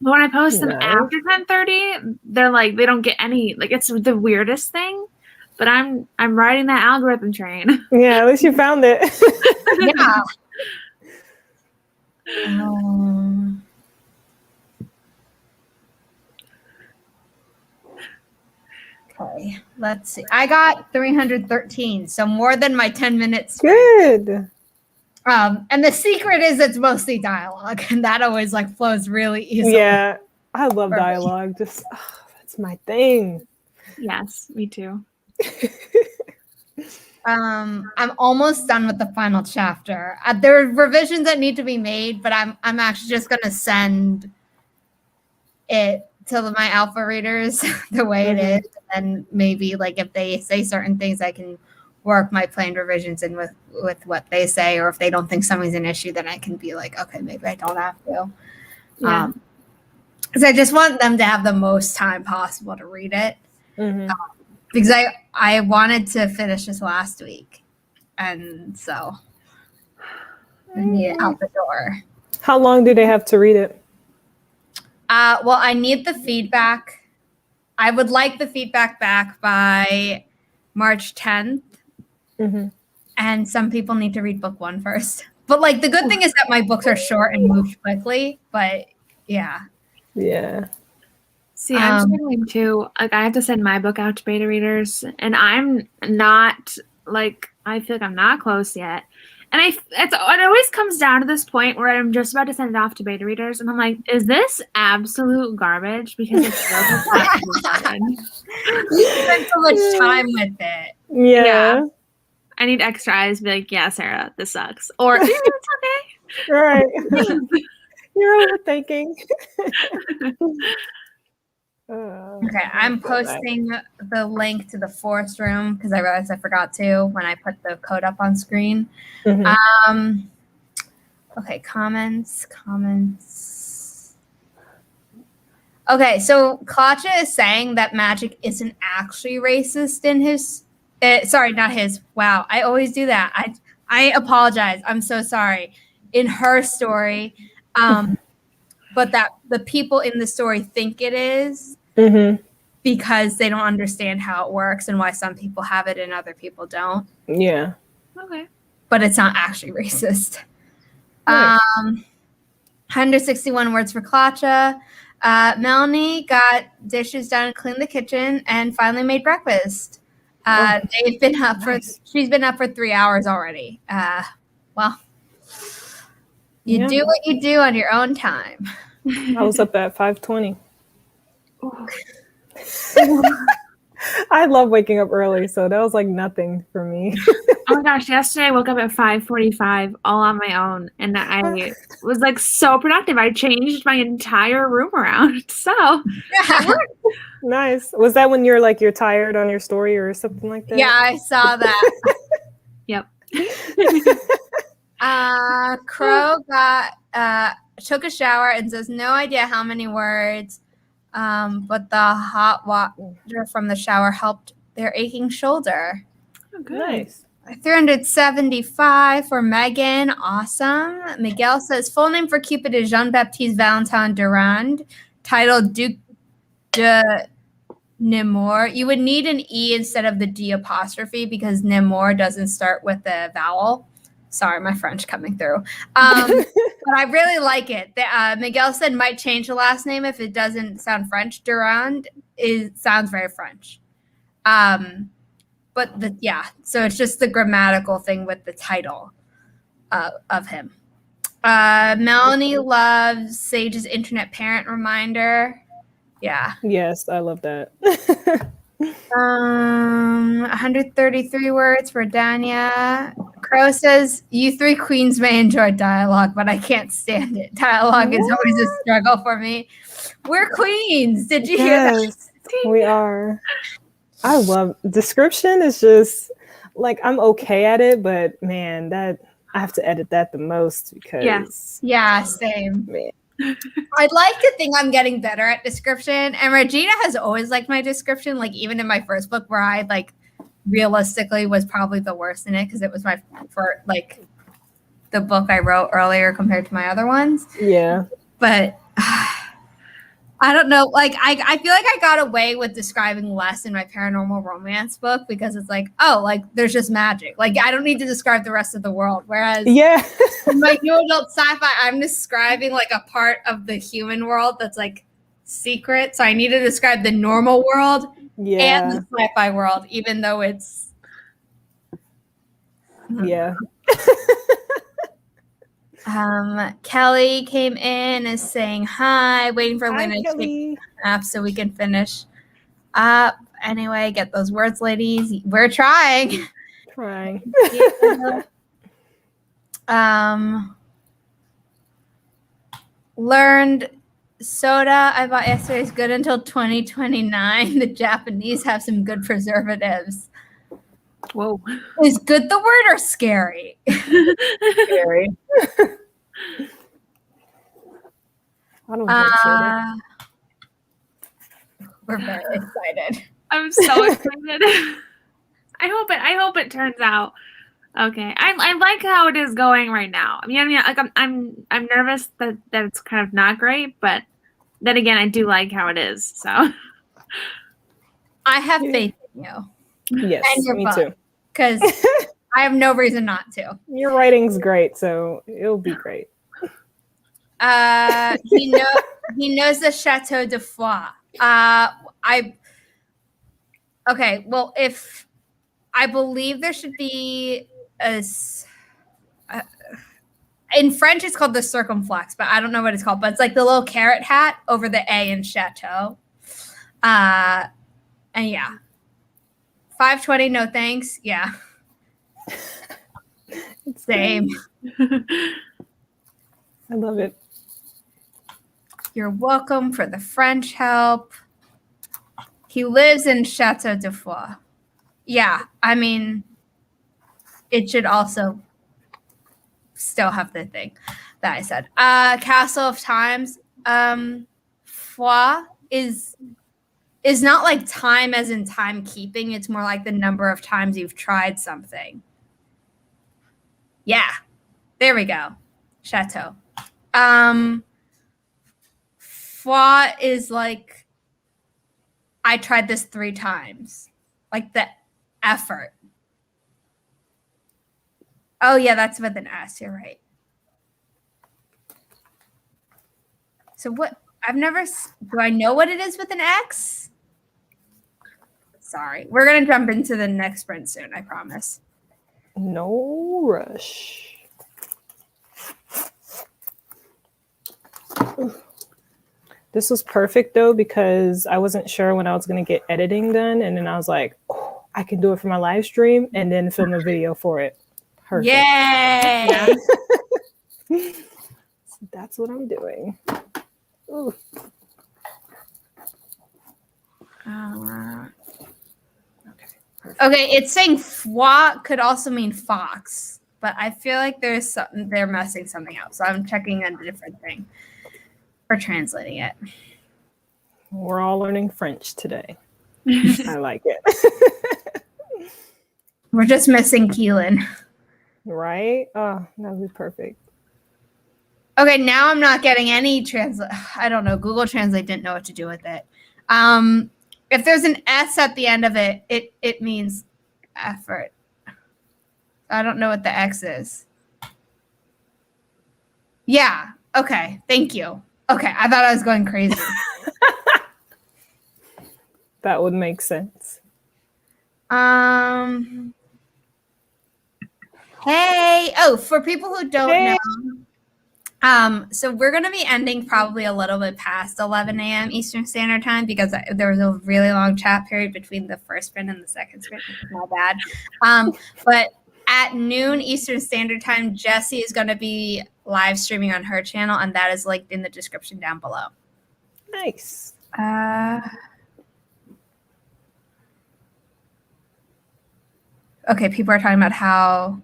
But when I post them after 10:30, they're like, they don't get any, like it's the weirdest thing. But I'm riding that algorithm train. Yeah, at least you found it. Yeah. Okay, let's see. I got 313, so more than my 10 minutes. Good. And the secret is it's mostly dialogue, and that always like flows really easily. Yeah, I love dialogue. Just that's my thing. Yes, me too. I'm almost done with the final chapter. There are revisions that need to be made, but I'm actually just gonna send it to my alpha readers the way it is, and maybe like if they say certain things, I can work my planned revisions in with what they say, or if they don't think something's an issue, then I can be like, okay, maybe I don't have to. Yeah. Because I just want them to have the most time possible to read it. Because I wanted to finish this last week, and so I need it out the door. How long do they have to read it? Well, I need the feedback. I would like the feedback back by March 10th. And some people need to read book 1 first. But like the good thing is that my books are short and move quickly. But yeah. Yeah. See, I'm struggling too. Like I have to send my book out to beta readers, and I'm not like I feel like I'm not close yet. And it always comes down to this point where I'm just about to send it off to beta readers, and I'm like, is this absolute garbage? Because it's you spent so much time with it. Yeah. I need extra eyes to be like, yeah, Sarah, this sucks. Or it's okay. Right. You're overthinking. Okay, I'm posting the link to the forest room because I realized I forgot to when I put the code up on screen. Okay, comments. Okay, so Klacha is saying that magic isn't actually racist in his. Sorry, not his. Wow, I always do that. I apologize. I'm so sorry. In her story, but that the people in the story think it is. Because they don't understand how it works and why some people have it and other people don't. Yeah. Okay. But it's not actually racist. Nice. 161 words for Klacha. Melanie got dishes done and cleaned the kitchen and finally made breakfast. They've been up she's been up for 3 hours already. Well, you do what you do on your own time. I was up at 5:20. I love waking up early, so that was like nothing for me. Oh my gosh, yesterday I woke up at 5:45 all on my own, and I was like so productive. I changed my entire room around. So Nice. Was that when you're tired on your story or something like that? Yeah, I saw that. Yep. Crow took a shower and says no idea how many words. But the hot water from the shower helped their aching shoulder. Oh, good. Nice. 375 for Megan. Awesome. Miguel says full name for Cupid is Jean-Baptiste Valentin Durand. Title Duc de Nemours. You would need an E instead of the D apostrophe because Nemours doesn't start with a vowel. Sorry, my French coming through. But I really like it. Miguel said might change the last name if it doesn't sound French. Durand sounds very French. But so it's just the grammatical thing with the title of him. Melanie loves Sage's internet parent reminder. Yeah. Yes, I love that. 133 words for Danya. Crow says, you three queens may enjoy dialogue, but I can't stand it. Dialogue is always a struggle for me. We're queens. Did you hear that? We are. I love description is just like I'm okay at it, but man, that I have to edit that the most because same. Man. I'd like to think I'm getting better at description, and Regina has always liked my description, like even in my first book where I like realistically was probably the worst in it because it was my first, like the book I wrote earlier compared to my other ones. Yeah. But I don't know. Like, I feel like I got away with describing less in my paranormal romance book because it's like, oh, like there's just magic. Like, I don't need to describe the rest of the world. Whereas in my new adult sci-fi, I'm describing like a part of the human world that's like secret. So I need to describe the normal world and the sci-fi world, even though it's. Yeah. Kelly came in and saying hi, waiting for Lena to take up so we can finish up. Anyway, get those words, ladies. We're trying. Learned soda I bought yesterday is good until 2029. The Japanese have some good preservatives. Whoa. Is good the word or scary? Scary. I don't drink soda. We're very excited. I'm so excited. I hope it turns out okay. I like how it is going right now. I mean, like I'm nervous that it's kind of not great, but then again, I do like how it is. So I have faith in you. Yes, and your me book, too. Because I have no reason not to. Your writing's great, so it'll be great. He knows the Chateau de Foix. Well, if I believe there should be in French it's called the circumflex, but I don't know what it's called. But it's like the little carrot hat over the A in Chateau. And yeah. 520, no thanks. Yeah. Same. I love it. You're welcome for the French help. He lives in Chateau de Foix. Yeah, I mean, it should also still have the thing that I said. Castle of Times. Foix is not like time as in timekeeping. It's more like the number of times you've tried something. Yeah, there we go. Chateau. Foix is like, I tried this 3 times. Like the effort. Oh, yeah, that's with an S. You're right. So what? Do I know what it is with an X? Sorry. We're going to jump into the next sprint soon, I promise. No rush. This was perfect, though, because I wasn't sure when I was going to get editing done. And then I was like, oh, I can do it for my live stream and then film a video for it. Perfect. Yay! So that's what I'm doing. Ooh. Okay, it's saying foie could also mean fox, but I feel like they're messing something up. So I'm checking on a different thing for translating it. We're all learning French today. I like it. We're just missing Keelan. Right? Oh, that would be perfect. Okay, now I'm not getting any translate. I don't know. Google Translate didn't know what to do with it. If there's an S at the end of it, it means effort. I don't know what the X is. Yeah. Okay. Thank you. Okay. I thought I was going crazy. That would make sense. Hey. Oh, for people who don't Hey. know, so we're going to be ending probably a little bit past 11 a.m. Eastern Standard Time because there was a really long chat period between the first sprint and the second sprint, which is not bad. But at noon Eastern Standard Time, Jessie is going to be live streaming on her channel, and that is linked in the description down below. Nice. Okay, people are talking about how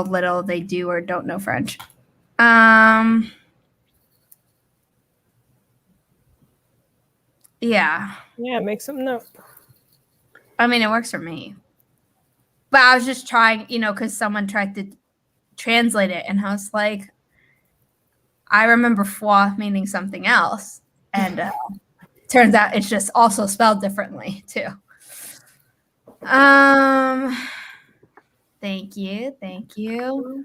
little they do or don't know French. Yeah. Yeah, make something up. I mean, it works for me. But I was just trying, because someone tried to translate it, and I was like, I remember foi meaning something else. And turns out it's just also spelled differently, too. Thank you. Thank you.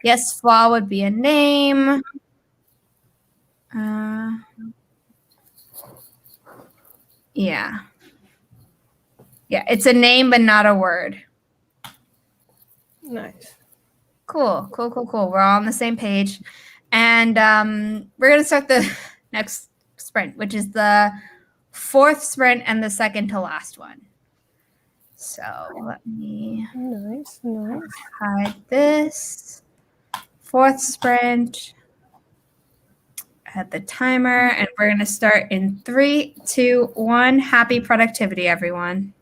Yes, foi would be a name. Yeah. Yeah, it's a name, but not a word. Nice. Cool. We're all on the same page. And we're going to start the next sprint, which is the fourth sprint and the second to last one. So let me Nice. hide this. Fourth sprint. At the timer, and we're going to start in 3, 2, 1. Happy productivity, everyone.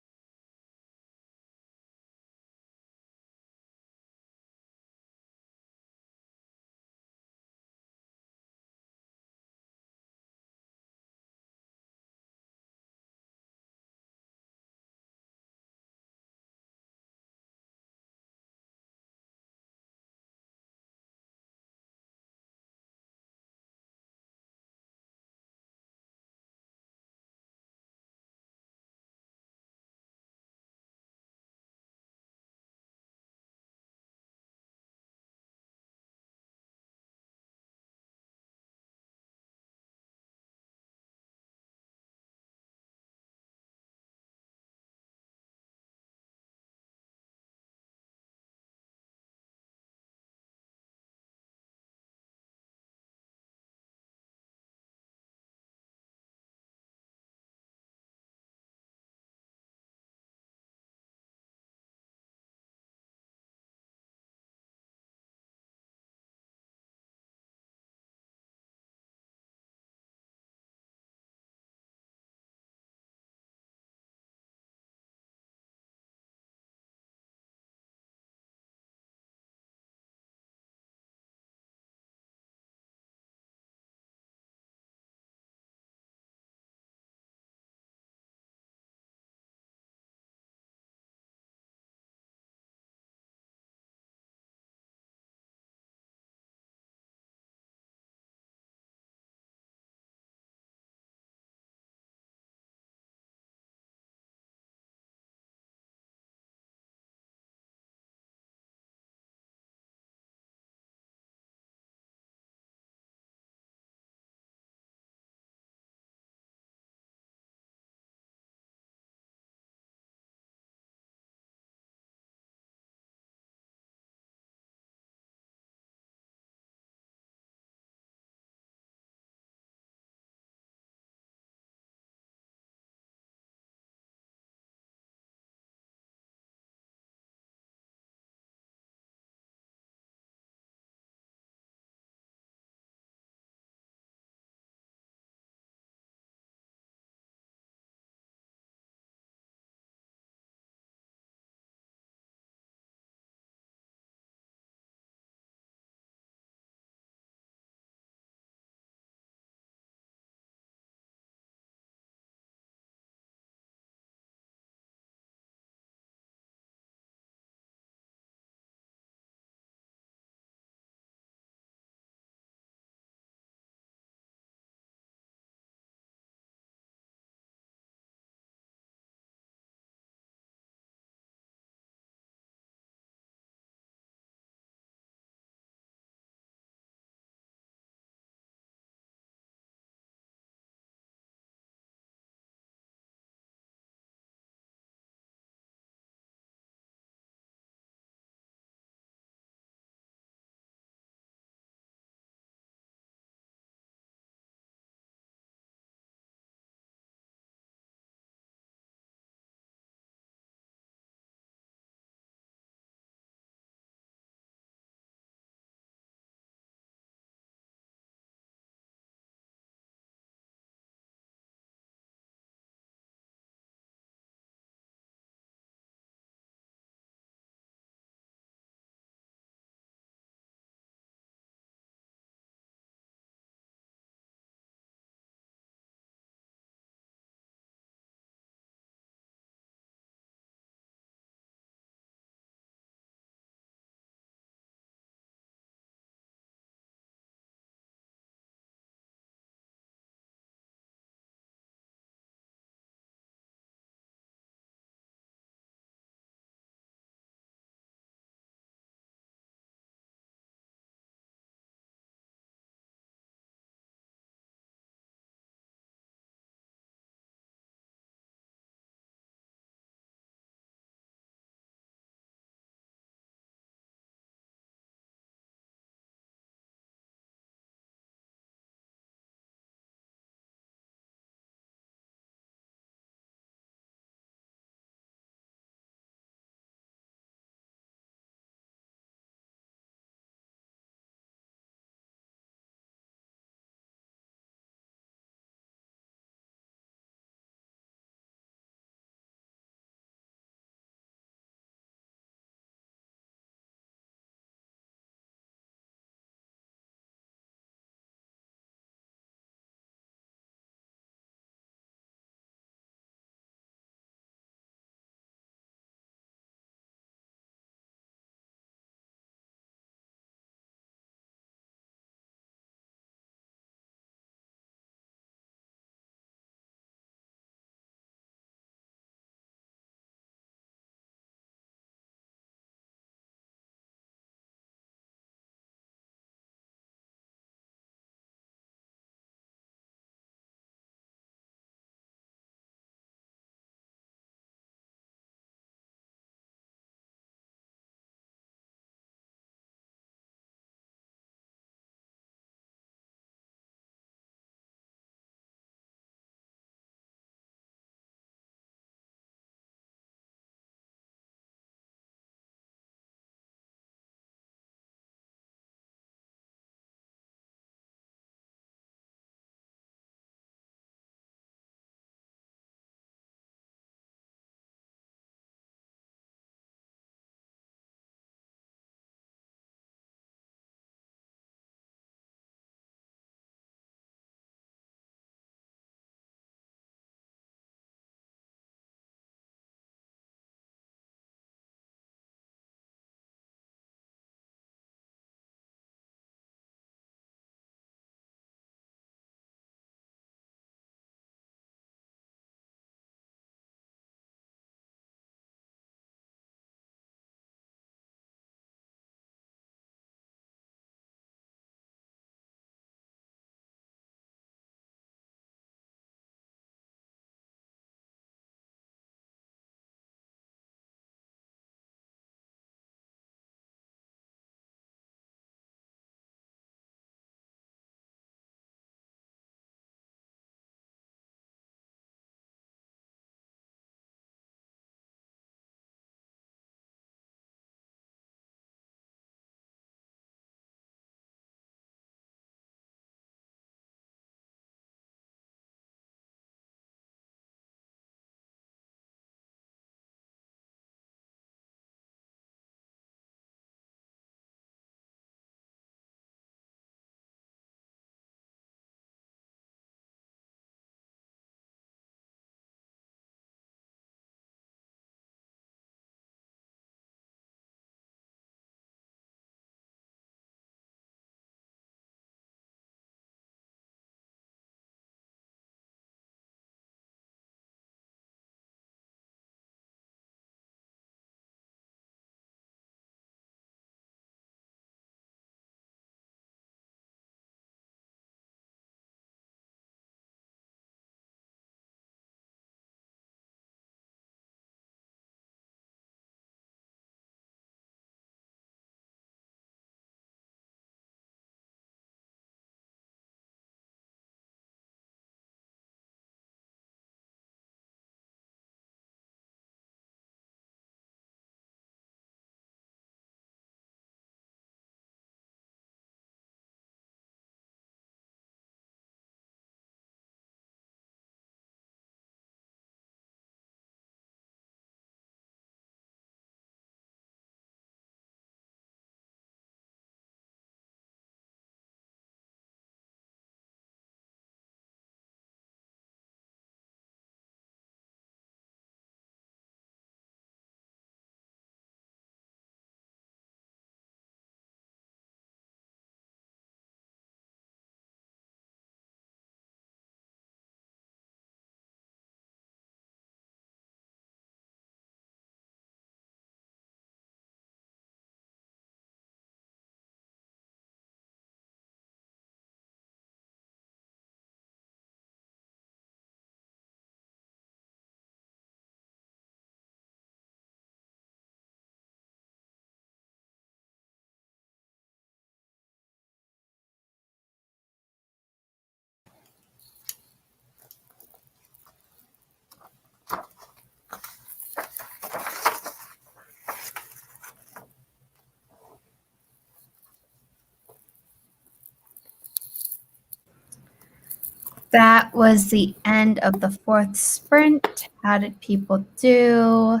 That was the end of the 4th sprint. How did people do?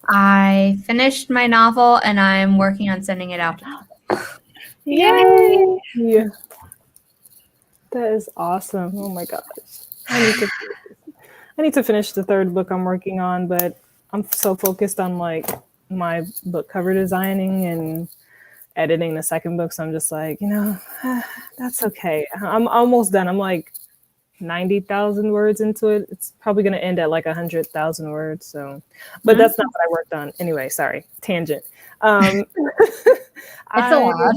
I finished my novel and I'm working on sending it out. Yay! Yeah. That is awesome. Oh my gosh. I need to finish the 3rd book I'm working on, but I'm so focused on like my book cover designing and editing the 2nd book. So I'm just like, that's okay. I'm almost done. I'm like 90,000 words into it. It's probably going to end at like 100,000 words. So, but that's not what I worked on. Anyway, sorry, tangent. It's a lot.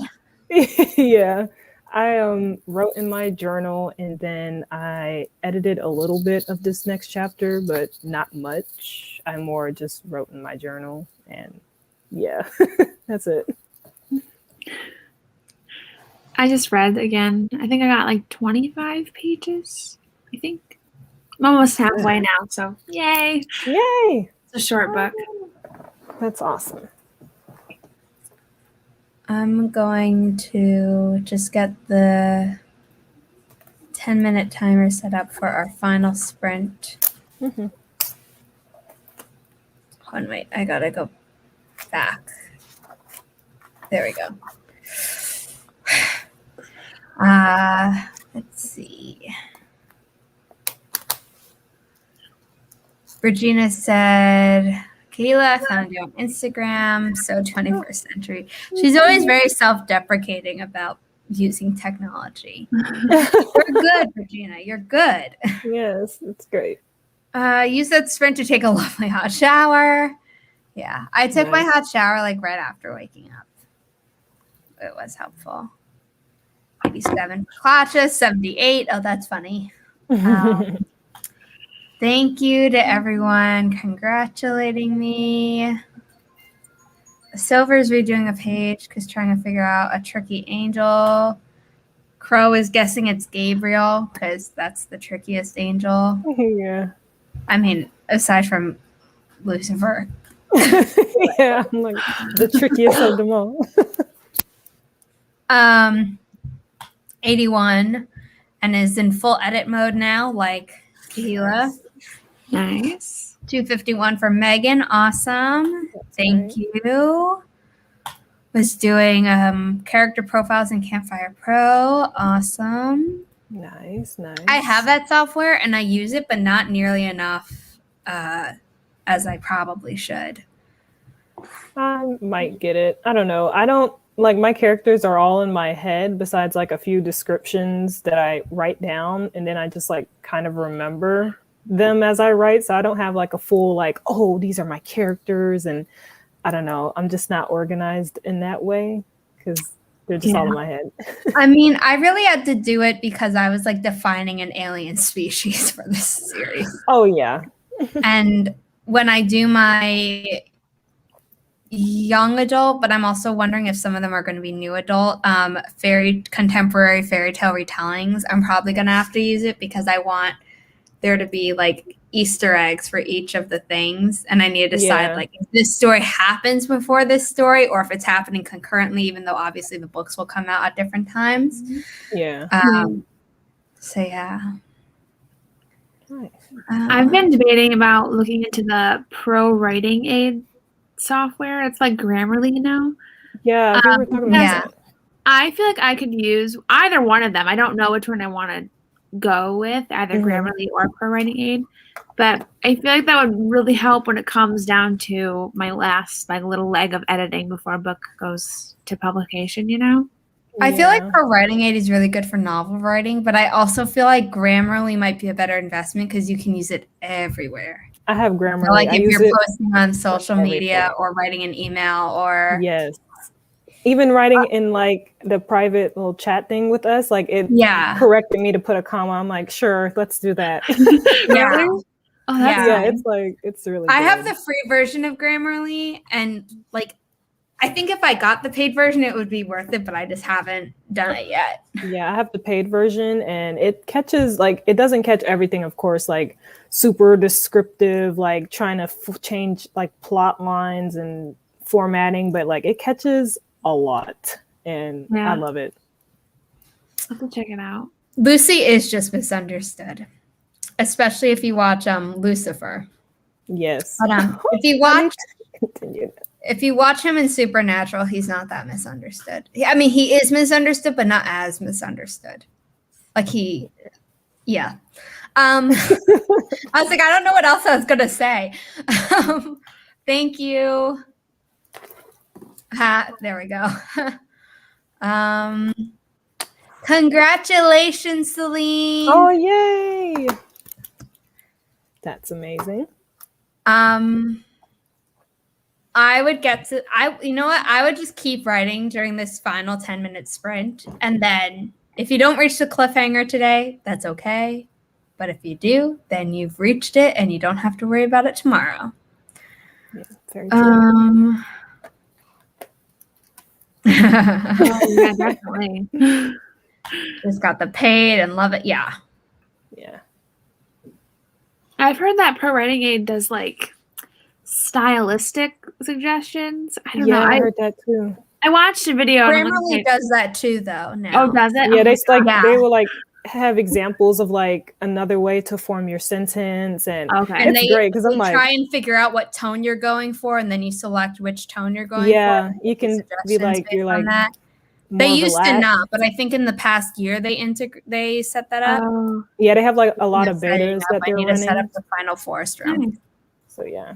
Yeah. I wrote in my journal and then I edited a little bit of this next chapter, but not much. I more just wrote in my journal and yeah, that's it. I just read again. I think I got like 25 pages. I think I'm almost halfway now, so yay! Yay! It's a short book. That's awesome. I'm going to just get the 10-minute timer set up for our final sprint. Mm-hmm. Oh, wait, I gotta go back. There we go. Let's see. Regina said, Kahilah, I found you on Instagram, so 21st century. She's always very self-deprecating about using technology. You're good, Regina. You're good. Yes, it's great. Use that sprint to take a lovely hot shower. Yeah, I took my hot shower like right after waking up. It was helpful. 87 clutches, 78. Oh, that's funny. Thank you to everyone congratulating me. Silver's redoing a page because trying to figure out a tricky angel. Crow is guessing it's Gabriel because that's the trickiest angel. Yeah. I mean, aside from Lucifer. Yeah, I'm like the trickiest of them all. 81 and is in full edit mode now, like Kahilah. Nice. 251 for Megan. Awesome. Thank you. Was doing character profiles in Campfire Pro. Awesome. Nice. I have that software and I use it, but not nearly enough as I probably should. I might get it. I don't know. I don't like my characters are all in my head besides like a few descriptions that I write down and then I just like kind of remember them as I write. So I don't have like a full like, oh, these are my characters. And I don't know. I'm just not organized in that way because they're just all in my head. I mean, I really had to do it because I was like defining an alien species for this series. Oh, yeah. And when I do my young adult, but I'm also wondering if some of them are going to be new adult, contemporary fairy tale retellings, I'm probably going to have to use it because I want there to be like Easter eggs for each of the things. And I need to decide like if this story happens before this story or if it's happening concurrently, even though obviously the books will come out at different times. Yeah. So yeah. Nice. I've been debating about looking into the pro writing aid software. It's like Grammarly, you know? Yeah, we were talking about that. I feel like I could use either one of them. I don't know which one I want to go with, either Grammarly or pro writing aid. But I feel like that would really help when it comes down to my last like little leg of editing before a book goes to publication, you know? I feel like pro writing aid is really good for novel writing, but I also feel like Grammarly might be a better investment because you can use it everywhere. I have Grammarly. So like if you're posting on social media or writing an email or even writing in like the private little chat thing with us, like it corrected me to put a comma. I'm like, sure, let's do that. It's like it's really good. I have the free version of Grammarly and like I think if I got the paid version it would be worth it, but I just haven't done it yet. Yeah, I have the paid version and it catches like it doesn't catch everything, of course, like super descriptive, like trying to change like plot lines and formatting, but like it catches a lot and I love it. I'll have to check it out. Lucy is just misunderstood, especially if you watch Lucifer. Yes. But Continue. if you watch him in Supernatural, he's not that misunderstood. I mean, he is misunderstood, but not as misunderstood. Like yeah. I was like, I don't know what else I was gonna say. Thank you. There we go. Congratulations, Celine. Oh, yay. That's amazing. I would you know what? I would just keep writing during this final 10-minute sprint. And then if you don't reach the cliffhanger today, that's okay. But if you do, then you've reached it and you don't have to worry about it tomorrow. Yeah, very true. Yeah, definitely. Just got the paid and love it. Yeah. Yeah. I've heard that Pro Writing Aid does like stylistic suggestions. I don't know. I heard that too. I watched a video. Grammarly does that too, though. Now. Oh, does it? Yeah, Oh, they will like have examples of like another way to form your sentence, and and it's great because I'm like try and figure out what tone you're going for, and then you select which tone you're going for. Yeah, you can be like you're like that. They used to not, but I think in the past year they set that up. Yeah, they have like a lot of betas that they're running. To set up the final forest round. So yeah.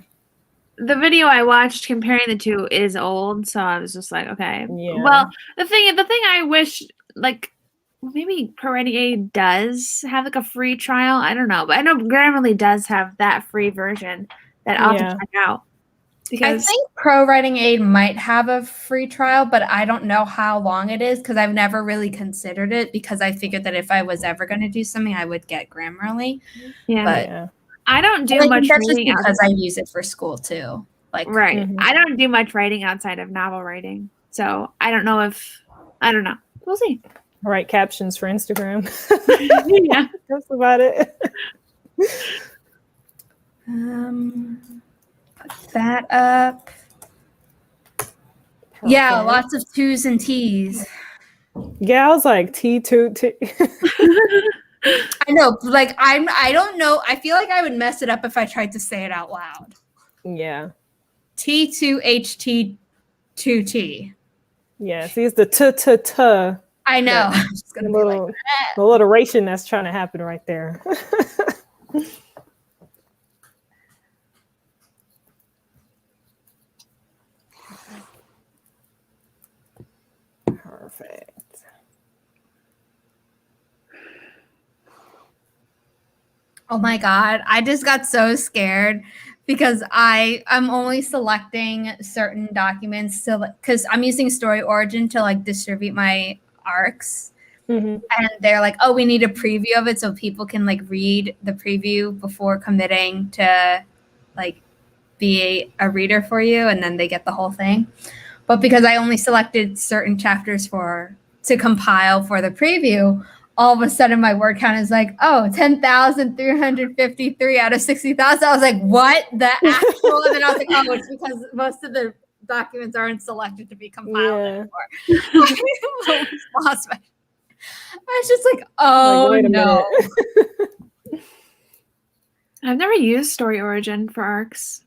The video I watched comparing the two is old, so I was just like, okay. Yeah. Well, the thing I wish, like, maybe Pro Writing Aid does have like a free trial. I don't know, but I know Grammarly does have that free version that I'll have to check out. Because I think Pro Writing Aid might have a free trial, but I don't know how long it is because I've never really considered it because I figured that if I was ever going to do something, I would get Grammarly. Yeah. But I don't do much reading because I use it for school too. Like I don't do much writing outside of novel writing. So I don't know. We'll see. Write captions for Instagram. Yeah. That's about it. Put that up. Perfect. Yeah, lots of twos and T's. Yeah, I was like T2 T. I know, like I don't know. I feel like I would mess it up if I tried to say it out loud. Yeah. T2HT2T. Yeah, see, it's the t. I know. I'm just gonna be like the alliteration that's trying to happen right there. Perfect. Oh my God. I just got so scared because I'm only selecting certain documents because I'm using Story Origin to like distribute my arcs. And they're like, oh, we need a preview of it so people can like read the preview before committing to like be a reader for you, and then they get the whole thing. But because I only selected certain chapters to compile for the preview, all of a sudden my word count is like, 10,353 out of 60,000. I was like, what? The actual? And then I was like, oh, it's because most of the documents aren't selected to be compiled anymore. I lost my. I was just like, oh, like, no. I've never used Story Origin for arcs.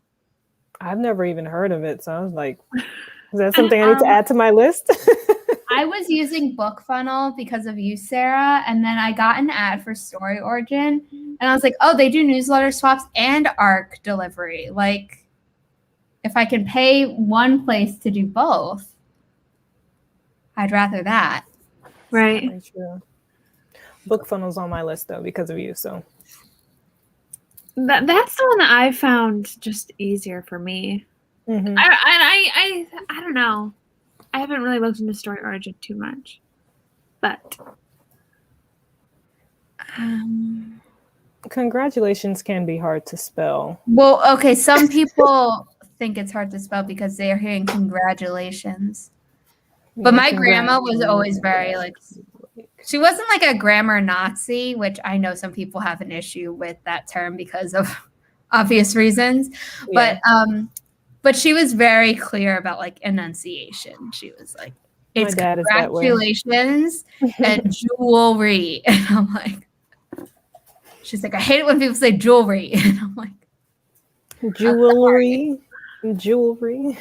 I've never even heard of it. So I was like, is that something I need to add to my list? I was using BookFunnel because of you, Sarah. And then I got an ad for Story Origin. And I was like, oh, they do newsletter swaps and arc delivery. Like, if I can pay one place to do both, I'd rather that. Right. Very true. BookFunnel's on my list though because of you. So that's the one that I found just easier for me. I don't know. I haven't really looked into Story Origin too much, but congratulations can be hard to spell. Well, okay, some people think it's hard to spell because they're hearing congratulations. But my grandma was always very like, she wasn't like a grammar Nazi, which I know some people have an issue with that term because of obvious reasons. Yeah. But she was very clear about like enunciation. She was like, it's dad is that way. congratulations and jewelry. And I'm like, she's like, I hate it when people say jewelry. And I'm like, jewelry.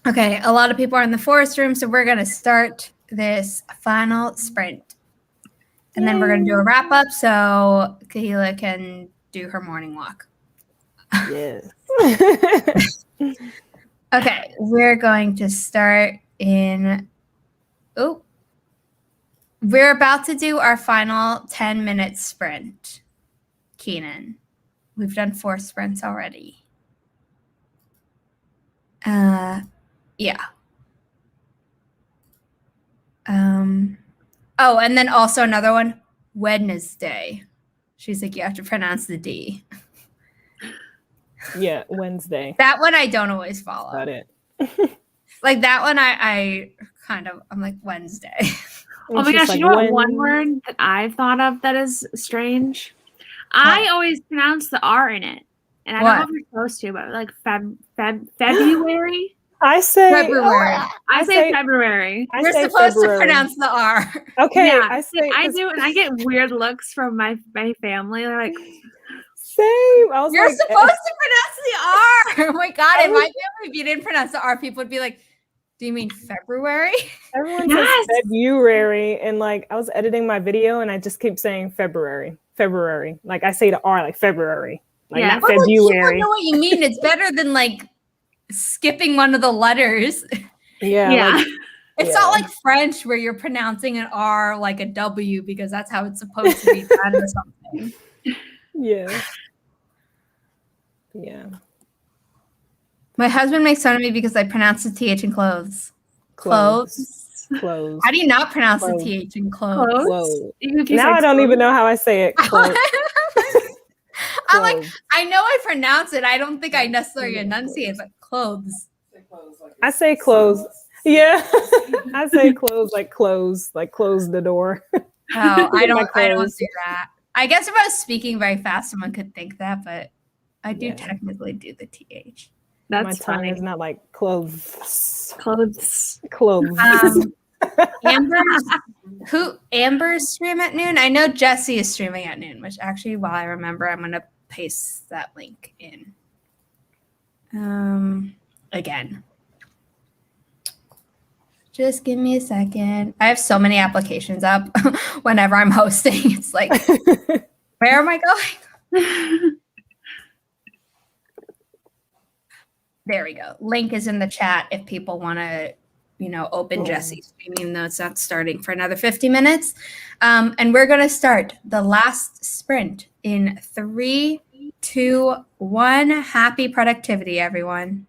Okay, a lot of people are in the forest room, so we're going to start this final sprint. And then we're going to do a wrap up so Kahilah can do her morning walk. Yes. Okay, we're going to start in. Oh, we're about to do our final 10-minute sprint. Keenan, we've done 4 sprints already. Yeah. Oh, and then also another one, Wednesday. She's like, you have to pronounce the D. Yeah, Wednesday. That one I don't always follow. Got it. Like that one I kind of, I'm like, Wednesday. Oh my gosh, you know what one word that I've thought of that is strange? I always pronounce the R in it. And I don't know if you're supposed to, but like February? I say February. I say February. You're supposed to pronounce the R. Okay. Yeah, I do, and I get weird looks from my family. They're like, same. You're supposed to pronounce the R. Oh my God. In my family, if you didn't pronounce the R, people would be like, do you mean February? Everyone says February. And like, I was editing my video and I just keep saying February. Like I say the R like February. Like not February. I know what you mean. It's better than like skipping one of the letters. Yeah. Like, it's not like French where you're pronouncing an R like a W because that's how it's supposed to be done or something. Yeah. My husband makes fun of me because I pronounce the TH in clothes. Clothes. How do you not pronounce the TH in clothes? Now I don't even know how I say it. I'm like, I know I pronounce it. I don't think I necessarily enunciate, but clothes. I say clothes. Yeah. I say clothes, like close the door. Oh, I don't do that. I guess if I was speaking very fast, someone could think that, but I do technically do the TH. That's my tongue funny. is not like clothes. Amber's stream at noon? I know Jesse is streaming at noon, which actually, while I remember, I'm going to paste that link in. Again. Just give me a second. I have so many applications up whenever I'm hosting. It's like, where am I going? There we go. Link is in the chat if people want to, open Jesse's stream, even though it's not starting for another 50 minutes. And we're going to start the last sprint in 3, 2, 1. Happy productivity, everyone.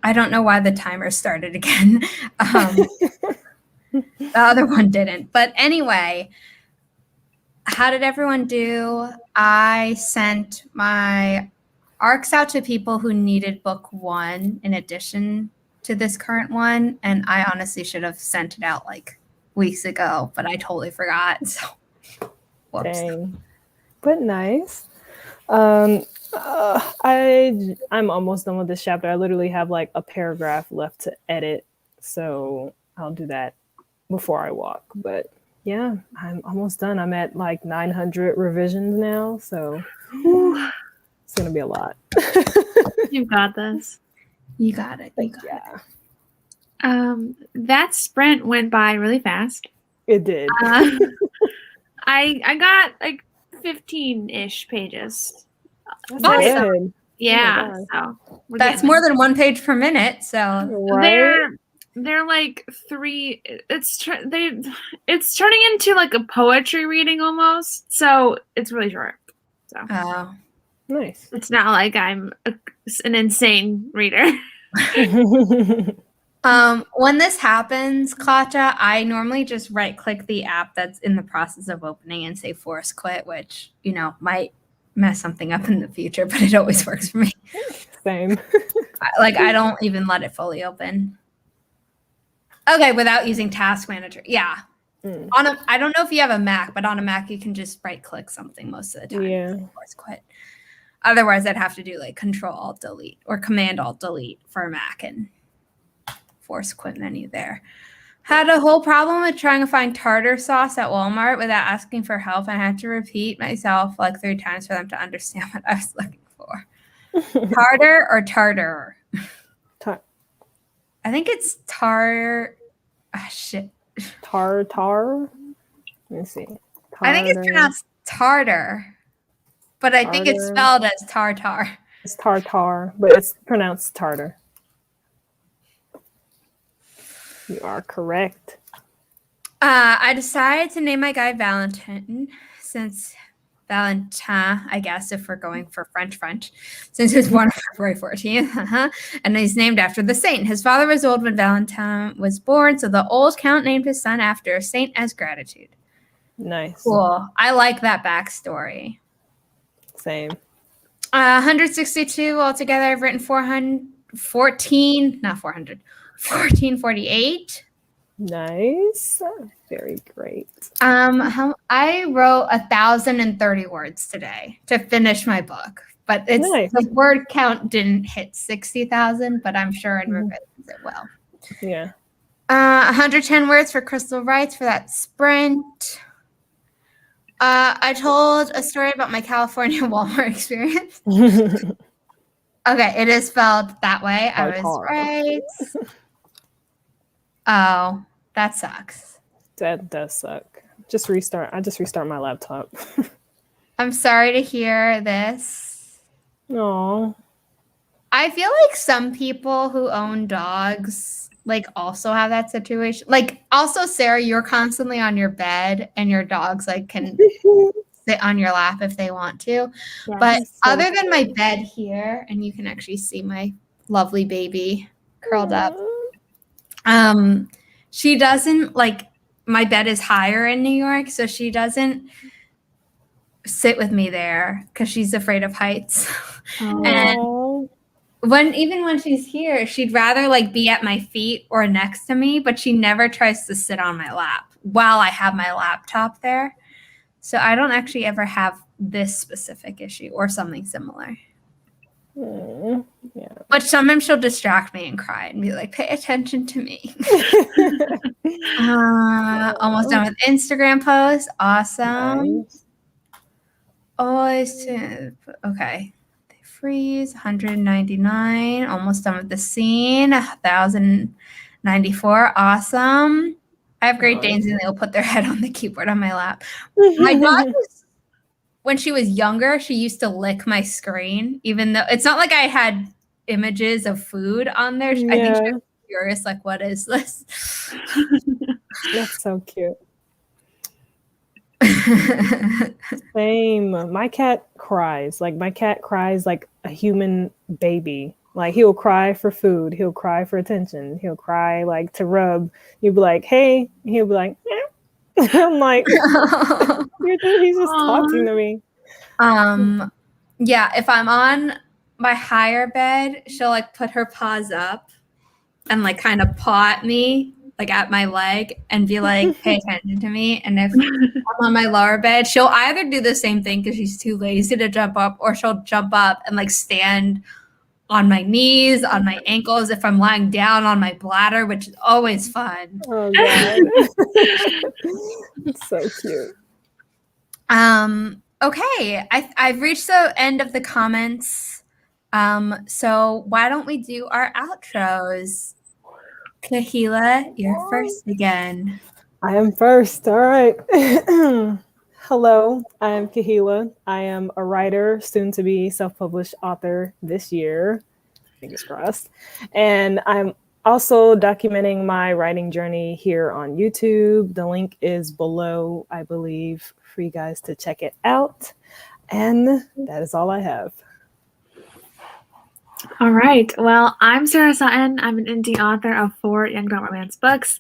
I don't know why the timer started again. The other one didn't. But anyway, how did everyone do? I sent my arcs out to people who needed book 1 in addition to this current one. And I honestly should have sent it out like weeks ago, but I totally forgot. So, whoops. Dang. But nice. I'm almost done with this chapter. I literally have like a paragraph left to edit. So I'll do that before I walk. But yeah, I'm almost done. I'm at like 900 revisions now. So it's going to be a lot. You've got this. You got it. You got it. That sprint went by really fast. It did. I got like 15-ish pages. That's good. Yeah. Oh so that's more than 1 page per minute. So right? They're like 3. It's turning into like a poetry reading almost. So it's really short. So nice. It's not like I'm an insane reader. When this happens, Katja, I normally just right-click the app that's in the process of opening and say force quit, which, might mess something up in the future, but it always works for me. Same. I don't even let it fully open. Okay, without using Task Manager. Yeah. I don't know if you have a Mac, but on a Mac you can just right-click something most of the time. Yeah. Force quit. Otherwise, I'd have to do like Control-Alt-Delete or Command-Alt-Delete for a Mac and force quit menu there. Had a whole problem with trying to find tartar sauce at Walmart without asking for help. I had to repeat myself like 3 times for them to understand what I was looking for. Tartar or tartar? I think it's tar. Shit. Tartar? Let me see. I think it's pronounced tartar, but I think it's spelled as tartar. It's tartar, but it's pronounced tartar. You are correct. I decided to name my guy Valentin since Valentin, I guess, if we're going for French, since he was born on February 14th. And he's named after the saint. His father was old when Valentin was born, so the old count named his son after a saint as gratitude. Nice. Cool. I like that backstory. Same. 162 altogether. I've written 1448. Nice. Very great. I wrote 1,030 words today to finish my book, but it's nice. The word count didn't hit 60,000, but I'm sure in revisions it will. Yeah. 110 words for Crystal Writes for that sprint. I told a story about my California Walmart experience. Okay, it is spelled that way. I was right. Oh, that sucks. That does suck. Just restart. I just restart my laptop. I'm sorry to hear this. No. I feel like some people who own dogs also have that situation. Also, Sarah, you're constantly on your bed and your dogs can sit on your lap if they want to. Yes, but other than my bed here, and you can actually see my lovely baby curled up. She doesn't my bed is higher in New York, so she doesn't sit with me there because she's afraid of heights. And when she's here, she'd rather be at my feet or next to me, but she never tries to sit on my lap while I have my laptop there. So I don't actually ever have this specific issue or something similar. Yeah. But sometimes she'll distract me and cry and be like, pay attention to me. Almost done with Instagram posts. Awesome. Nice. Always okay. They freeze. 199. Almost done with the scene. 1,094. Awesome. I have Great Danes and they'll put their head on the keyboard on my lap. My dog when she was younger, she used to lick my screen, even though it's not like I had images of food on there. Yeah. I think she was curious, what is this? That's so cute. Same. My cat cries. My cat cries like a human baby. Like he'll cry for food, he'll cry for attention, he'll cry like to rub. You'll be like, hey, and he'll be like, eh. I'm like, he's just talking to me. Yeah, if I'm on my higher bed, she'll like put her paws up and like kind of paw at me, like at my leg, and be like, pay attention to me. And if I'm on my lower bed, she'll either do the same thing because she's too lazy to jump up, or she'll jump up and like stand on my knees, on my ankles, if I'm lying down on my bladder, which is always fun. Oh god. It's so cute. Okay, I've reached the end of the comments. So why don't we do our outros? Kahilah, you're first again. I am first. All right. Hello, I am Kahilah. I am a writer, soon to be self-published author this year. Fingers crossed. And I'm also documenting my writing journey here on YouTube. The link is below, I believe, for you guys to check it out. And that is all I have. All right. Well, I'm Sarah Sutton. I'm an indie author of 4 young adult romance books.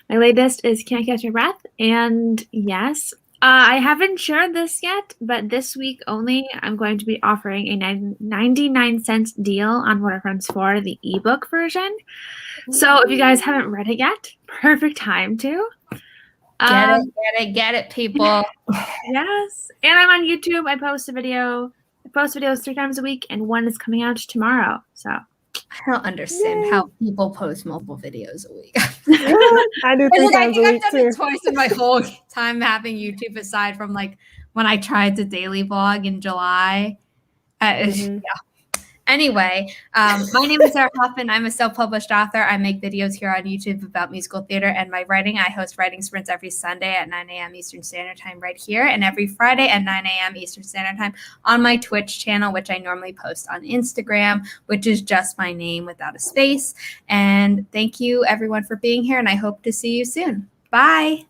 My latest is Can't Catch Your Breath. And yes, I haven't shared this yet, but this week only, I'm going to be offering a 99-cent deal on Waterfronts 4, the ebook version. So if you guys haven't read it yet, perfect time to. Get it, people. Yes. And I'm on YouTube. I post videos 3 times a week, and one is coming out tomorrow. So I don't understand how people post multiple videos a week. I do 3 times a week I've done too. it twice in my whole time having YouTube, aside from like when I tried to daily vlog in July. Yeah. Anyway, my name is Sarah Hoffman. I'm a self-published author. I make videos here on YouTube about musical theater and my writing. I host writing sprints every Sunday at 9 a.m. Eastern Standard Time right here, and every Friday at 9 a.m. Eastern Standard Time on my Twitch channel, which I normally post on Instagram, which is just my name without a space. And thank you, everyone, for being here, and I hope to see you soon. Bye.